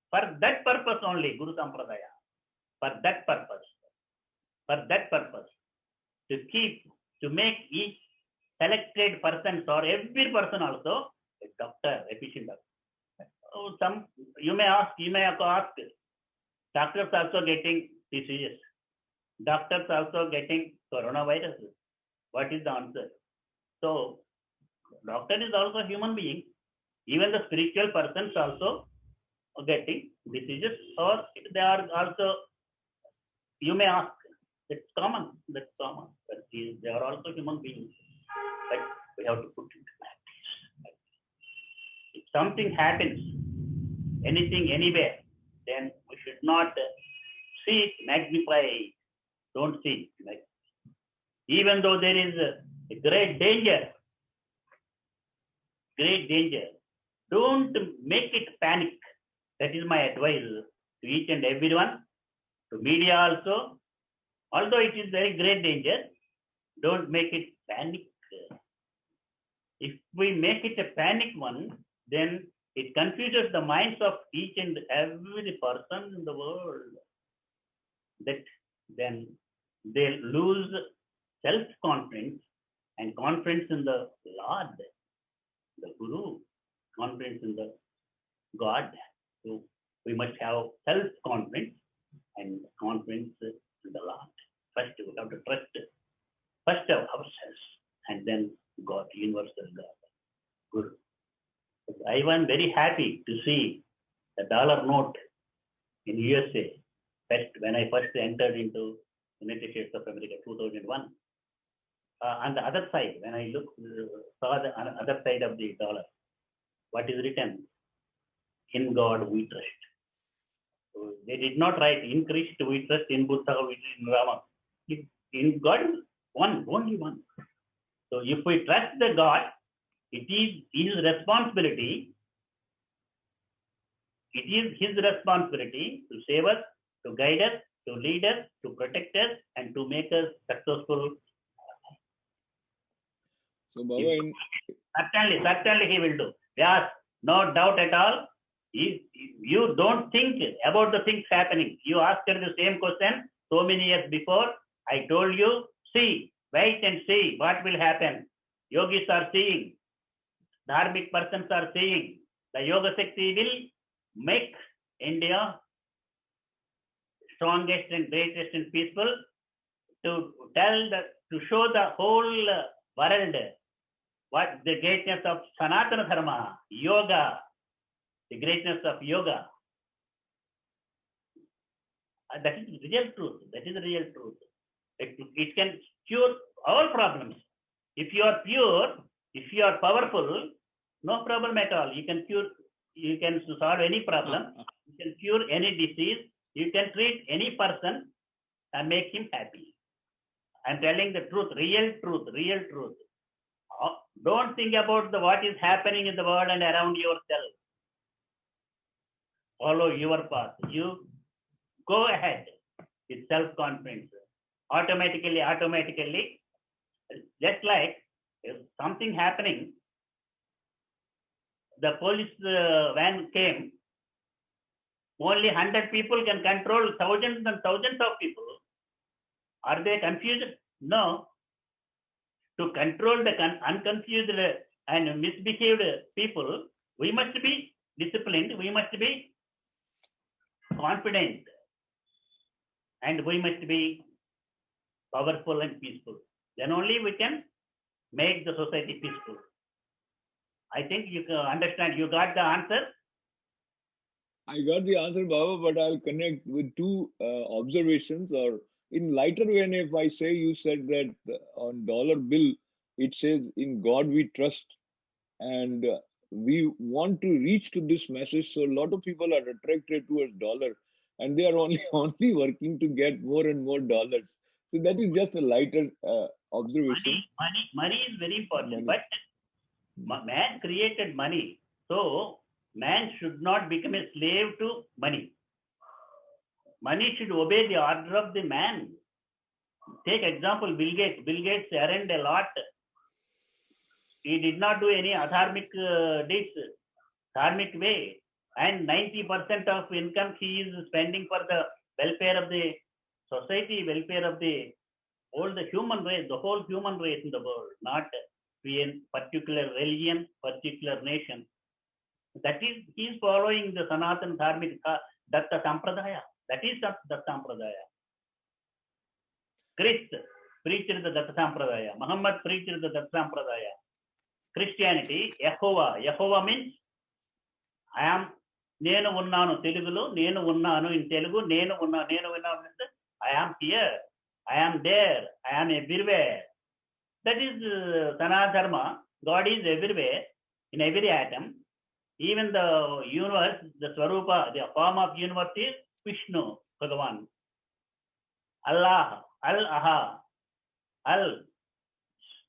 for that purpose only, Guru Sampradaya. For that purpose, to make each selected person or every person also a doctor, efficient doctor. You may ask, doctors also getting diseases, doctors also getting coronavirus. What is the answer? So, doctor is also human being. Even the spiritual persons also getting diseases, or they are also, you may ask, that's common. But they are also human beings. But we have to put it into practice. If something happens, anything, anywhere, then we should not see it, magnify it. Don't see it. Even though there is a great danger, don't make it panic. That is my advice to each and everyone, to media also. Although it is very great danger, don't make it panic. If we make it a panic one, then it confuses the minds of each and every person in the world. That then they lose self-confidence and confidence in the Lord, the Guru, confidence in the God. So we must have self-confidence and confidence in the Lord. First, we have to trust first of ourselves and then God, universal God, Guru. I was very happy to see the dollar note in USA when I first entered into United States of America 2001. On the other side, when I saw the other side of the dollar, what is written? In God we trust. So they did not write in Christ we trust, in Buddha we trust, in Rama. In God, one, only one. So if we trust the God, it is his responsibility. It is his responsibility to save us, to guide us, to lead us, to protect us, and to make us successful. So, Baba, Certainly he will do. Yes, no doubt at all. You don't think about the things happening. You asked the same question so many years before. I told you, see, wait and see what will happen. Yogis are seeing, dharmic persons are seeing. The Yoga Shakti will make India strongest and greatest and peaceful, to show the whole world what the greatness of Sanatana Dharma, yoga, the greatness of yoga. That is real truth. That is the real truth. It can cure all problems. If you are pure, if you are powerful, no problem at all. You can solve any problem. You can cure any disease. You can treat any person and make him happy. I'm telling the truth, real truth, real truth. Don't think about what is happening in the world and around yourself. Follow your path. You go ahead with self-confidence. Automatically, just like if something happening, the police van came, only 100 people can control thousands and thousands of people. Are they confused? No. To control the unconfused and misbehaved people, we must be disciplined, we must be confident, and we must be powerful and peaceful. Then only we can make the society peaceful. I think you can understand. You got the answer? I got the answer, Baba, but I'll connect with two observations, or in lighter vein, if I say you said that on dollar bill, it says, in God we trust. And we want to reach to this message. So a lot of people are attracted towards dollar, and they are only working to get more and more dollars. So that is just a lighter observation. Money is very important, but man created money. So man should not become a slave to money. Money should obey the order of the man. Take example, Bill Gates. Bill Gates earned a lot. He did not do any adharmic deeds, dharmic way. And 90% of income he is spending for the welfare of the society, welfare of the human race, the whole human race in the world, not in particular religion, particular nation. That is, he is following the Sanatan Dharmic Datta Sampradaya. That is the Sampradaya. Christ preached the Datta Sampradaya. Muhammad preached the Datta Sampradaya. Christianity, Yehovah means I am, Nenu Unnanu Telugulo, Nenu Unnanu in Telugu, Nenu Unnanu means I am here, I am there, I am everywhere. That is Sanatana Dharma. God is everywhere, in every atom. Even the universe, the Swarupa, the form of universe is Vishnu, Bhagavan. Allah, Al-Aha, Al,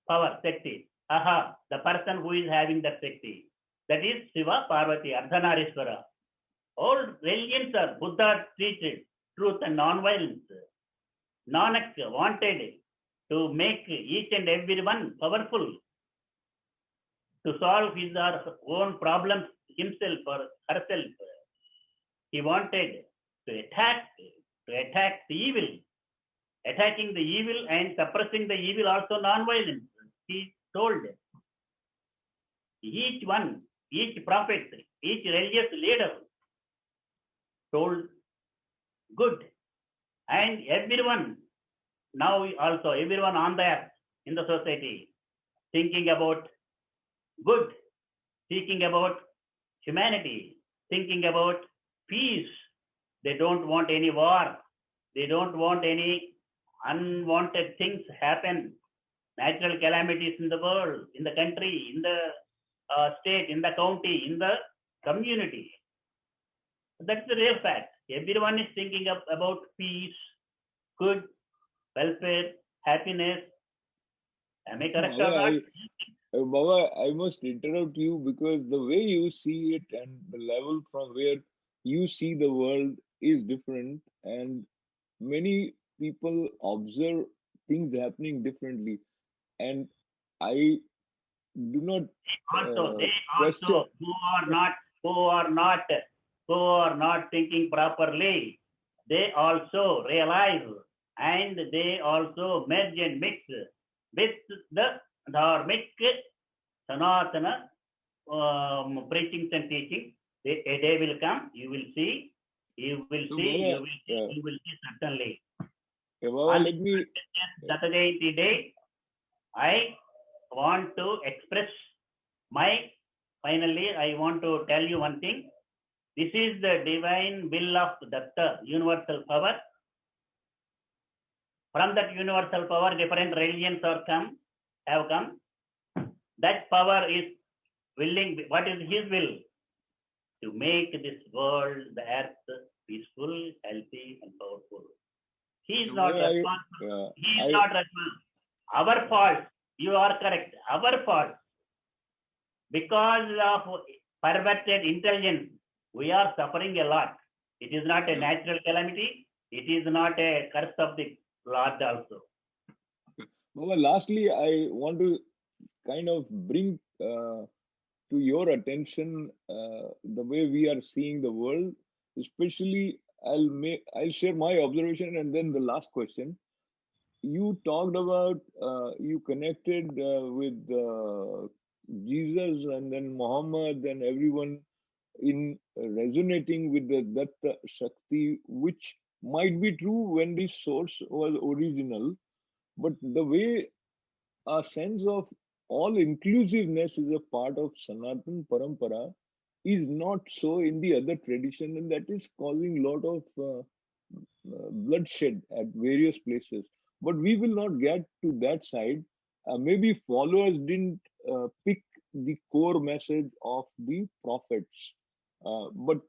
power, Shakti. Aha, the person who is having that Shakti. That is Shiva, Parvati, Ardhanarishvara. All religions are Buddha treated truth and non-violence. Nanak wanted to make each and every one powerful. to solve his or her own problems himself or herself. He wanted to attack the evil, attacking the evil and suppressing the evil also non-violence. He told each one, each prophet, each religious leader told good, and everyone now also everyone on the earth in the society thinking about good, thinking about humanity, thinking about peace. They don't want any war. They don't want any unwanted things happen, natural calamities in the world, in the country, in the state, in the county, in the community. That's the real fact. Everyone is thinking about peace, good, welfare, happiness. Am I correct or not? Baba, I must interrupt you because the way you see it and the level from where you see the world is different, and many people observe things happening differently. And I do not Also, they question. also who are not thinking properly, they also realize and they also merge and mix with the dharmic sanatana preachings and teachings. A day will come, you will see, you will So, see, Baba, you will see certainly. Baba, On let me. Saturday day, I want to express finally, I want to tell you one thing. This is the divine will of Datta, universal power. From that universal power, different religions have come. That power is willing, what is his will? To make this world, the earth, peaceful, healthy, and powerful. He is not responsible. He is not responsible. Our fault. You are correct. Our fault. Because of perverted intelligence, we are suffering a lot. It is not a natural calamity. It is not a curse of the Lord also. Baba, lastly, I want to kind of bring to your attention the way we are seeing the world. Especially, I'll share my observation and then the last question. You talked about you connected with Jesus and then Muhammad and everyone in resonating with the Datta Shakti, which might be true when the source was original, but the way a sense of all inclusiveness is a part of Sanatan Parampara is not so in the other tradition, and that is causing a lot of bloodshed at various places. But we will not get to that side. Maybe followers didn't pick the core message of the prophets. But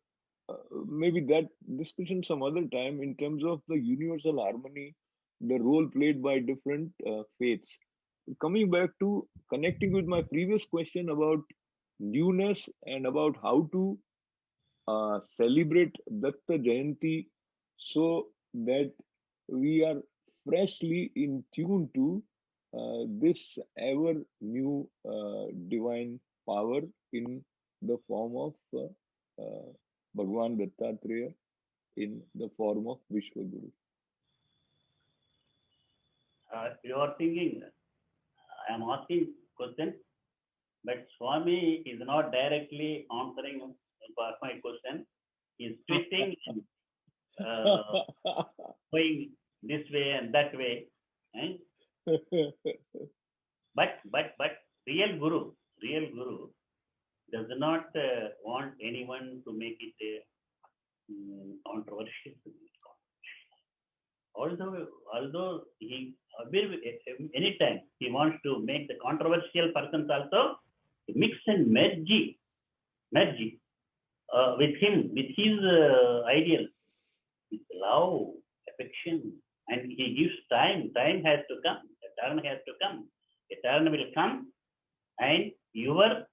maybe that discussion some other time in terms of the universal harmony, the role played by different faiths. Coming back to connecting with my previous question about newness and about how to celebrate Datta Jayanti so that we are freshly in tune to this ever new divine power in the form of Bhagwan Dattatreya, in the form of Vishwaguru. You are thinking, I am asking question, but Swami is not directly answering my question. He is twisting, going this way and that way. And but real Guru does not want anyone to make it controversial. Although he anytime he wants to make the controversial persons also mix and merge with him, with his ideals, with love, affection, and he gives time. Time has to come. The turn has to come. The turn will come, and your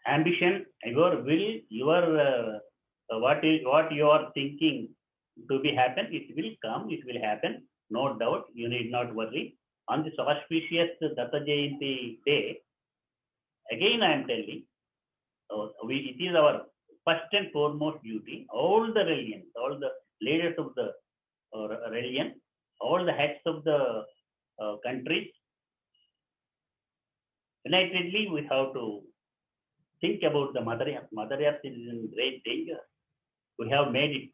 ambition, your will, your what you are thinking to be happen, it will come, it will happen, no doubt. You need not worry. On this auspicious Datta Jayanti day, Again, I am telling, it is our first and foremost duty. All the religions, all the leaders of the religion, all the heads of the countries, unitedly we have to think about the Mother Earth. Mother Earth is in great danger. We have made it.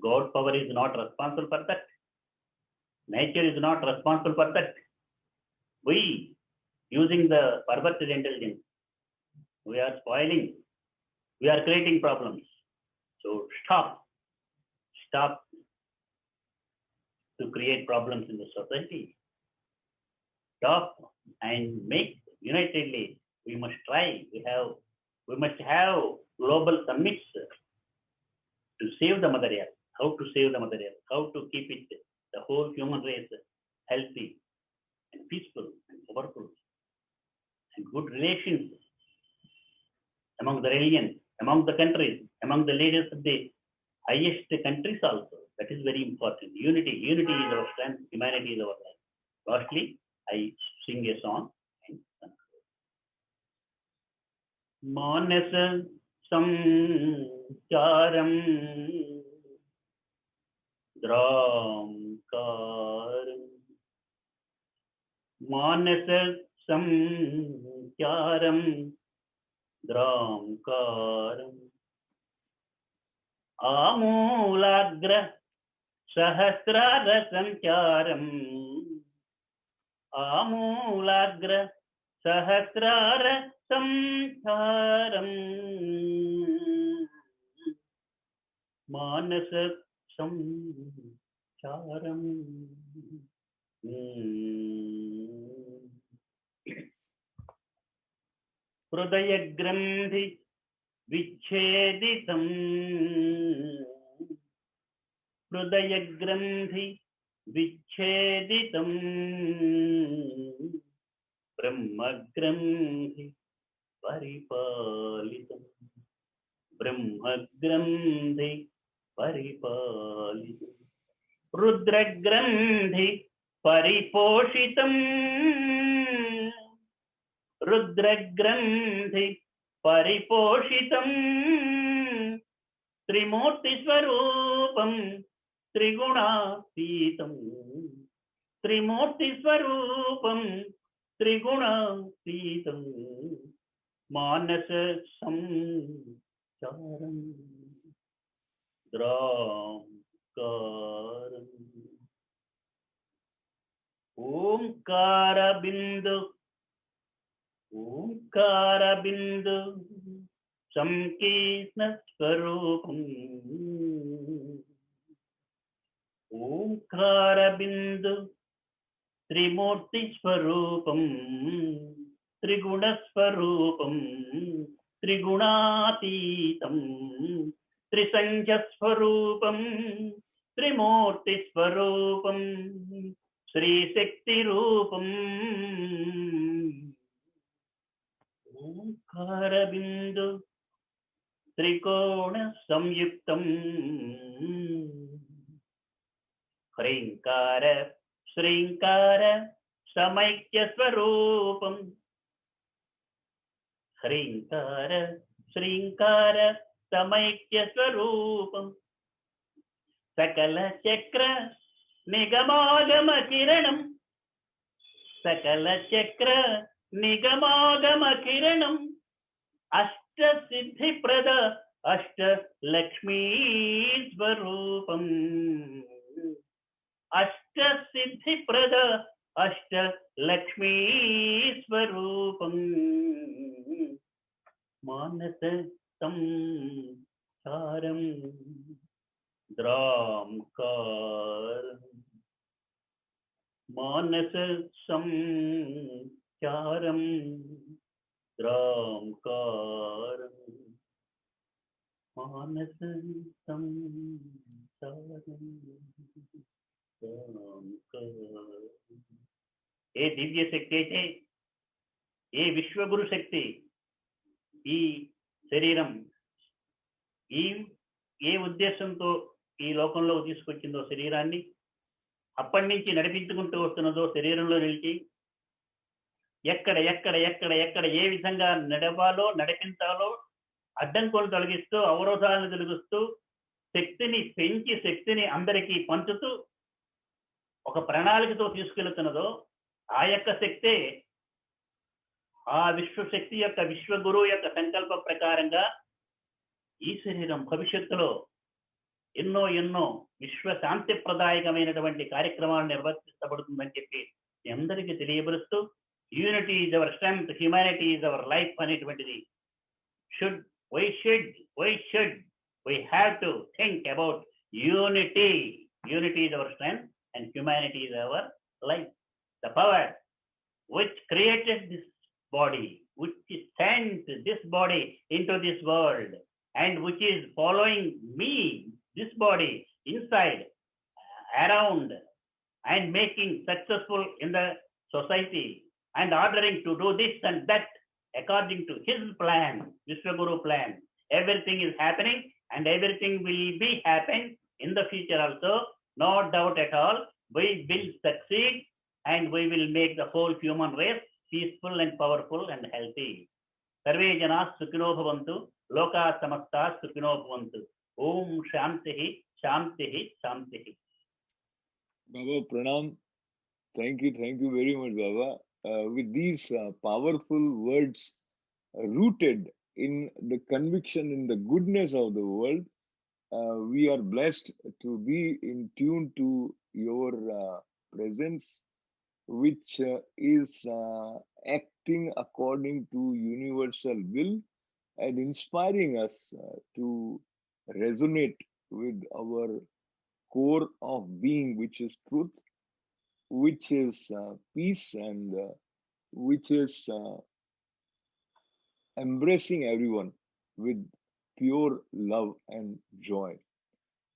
God power is not responsible for that. Nature is not responsible for that. We, using the perverted intelligence, we are spoiling, we are creating problems. So stop to create problems in the society. Stop and make unitedly. We must try. We must have global summits to save the Mother Earth. How to save the Mother Earth? How to keep it, the whole human race, healthy and peaceful and powerful and good relations among the religions, among the countries, among the leaders of the highest countries also. That is very important. Unity is our strength. Humanity is our life. Lastly, I sing a song. Manasa samcharam dramkaram. Manasa samcharam dramkaram. Amulagra sahasrara samcharam. Amulagra sahasrara samcharam. Manasa samcharam. Hridaya grandhi vicheditam. Hridaya grandhi vicheditam. Brahma grandhi paripalitam. Brahma grandhi paripalitam. Rudra grandhi pariposhitam. Rudra grandhi pariposhitam. Trimurti swarupam trigunatītam. Trimurti swarupam trigunatītam. Manasa samcharam dramkaram. Omkara bindu samkirtna swarupam. Omkara bindu trimurti swarupam. Triguna swarupam trigunatītam. Trisanja swarupam trimurti swarupam. Sri Shakti rupam. Omkara bindu trikona samyuktam. Hrinkara Shrinkara samaikya swarupam. Hrinkara Shrinkara samaikya swarupam. Sakala chakra nigamagama kiranam. Sakala chakra nigamagama kiranam. Ashta siddhi prada ashta lakshmi swarupam. Ashta siddhi prada ashta lakshmi swarupam. Manasa samcharam dramkaram. Manasa samcharam dramkaram. Manasa samcharam dramkaram. ఏ దివ్య శక్తి అయితే, ఏ విశ్వగురు శక్తి ఈ శరీరం ఏ ఉద్దేశంతో ఈ లోకంలో తీసుకొచ్చిందో శరీరాన్ని, అప్పటి నుంచి నడిపించుకుంటూ వస్తున్నదో శరీరంలో నిలిచి ఎక్కడ ఎక్కడ ఎక్కడ ఎక్కడ ఏ విధంగా నడవాలో నడిపించాలో అడ్డంకులు తొలగిస్తూ అవరోధాలను తొలగిస్తూ శక్తిని పెంచి శక్తిని అందరికీ పంచుతూ ఒక ప్రణాళికతో తీసుకెళ్తున్నదో ఆ యొక్క శక్తే ఆ విశ్వశక్తి యొక్క విశ్వగురువు యొక్క సంకల్ప ప్రకారంగా ఈ శరీరం భవిష్యత్తులో ఎన్నో ఎన్నో విశ్వశాంతి ప్రదాయకమైనటువంటి కార్యక్రమాలు నిర్వర్తించబడుతుందని చెప్పి మీ అందరికీ తెలియపరుస్తూ unity is our strength, humanity is our life అనేటువంటిది we have to think about unity. Unity is our strength and humanity is our life. The power which created this body, which sent this body into this world, and which is following me, this body, inside, around, and making successful in the society, and ordering to do this and that according to his plan, Vishwaguru plan. Everything is happening and everything will be happen in the future also. No doubt at all. We will succeed and we will make the whole human race peaceful and powerful and healthy. Sarve jana sukhino bhavantu, loka samasta sukhino bhavantu. Om shantihi, shantihi, shantihi. Baba Pranam, thank you very much, Baba. With these powerful words rooted in the conviction in the goodness of the world, we are blessed to be in tune to your presence, which is acting according to universal will and inspiring us to resonate with our core of being, which is truth, which is peace, and which is embracing everyone with pure love and joy.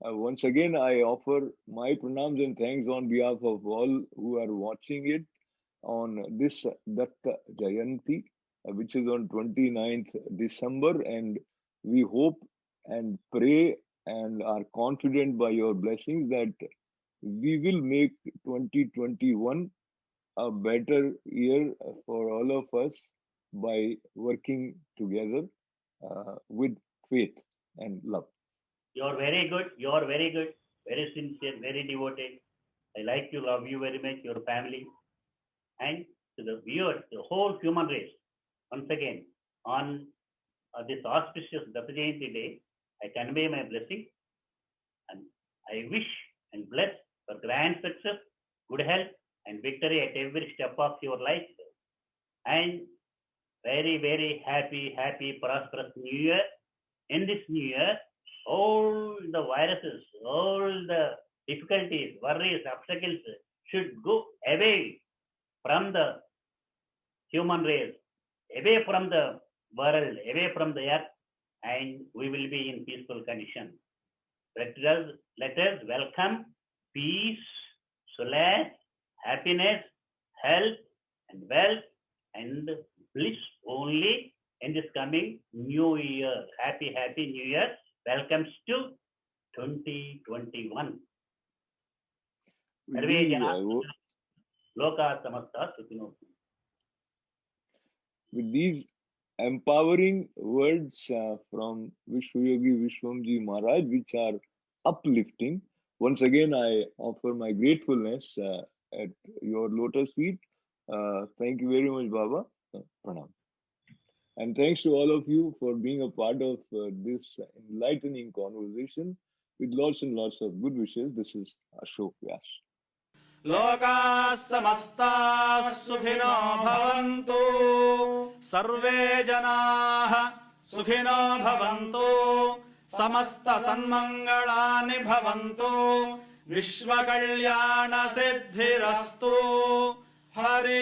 Once again, I offer my pranams and thanks on behalf of all who are watching it on this Datta Jayanti, which is on 29th December. And we hope and pray and are confident by your blessings that we will make 2021 a better year for all of us by working together with faith and love. You're very good. You're very good. Very sincere, very devoted. I like you, love you very much, your family. And to the viewers, the whole human race, once again, on this auspicious Datta Jayanti day, I convey my blessing and I wish and bless for grand success, good health, and victory at every step of your life. And very, very happy, prosperous New Year. In this New Year, all the viruses, all the difficulties, worries, obstacles should go away from the human race, away from the world, away from the earth, and we will be in peaceful condition. Let us welcome peace, solace, happiness, health, and wealth, and bliss only in this coming new year. Happy New Year. Welcomes to 2021. Sarve jana loka samasta sukhino. With these empowering words from Vishwayogi Vishwamji Maharaj, which are uplifting, once again I offer my gratefulness at your lotus feet. Thank you very much, Baba. Pranam. And thanks to all of you for being a part of this enlightening conversation with lots and lots of good wishes. This is Ashok Vyas. लोकाः समस्ताः सुखिनो भवन्तु, सर्वे जनाः सुखिनो भवन्तु, समस्त सन्मङ्गलानि भवन्तु, विश्वकल्याण सिद्धिरस्तु. हरि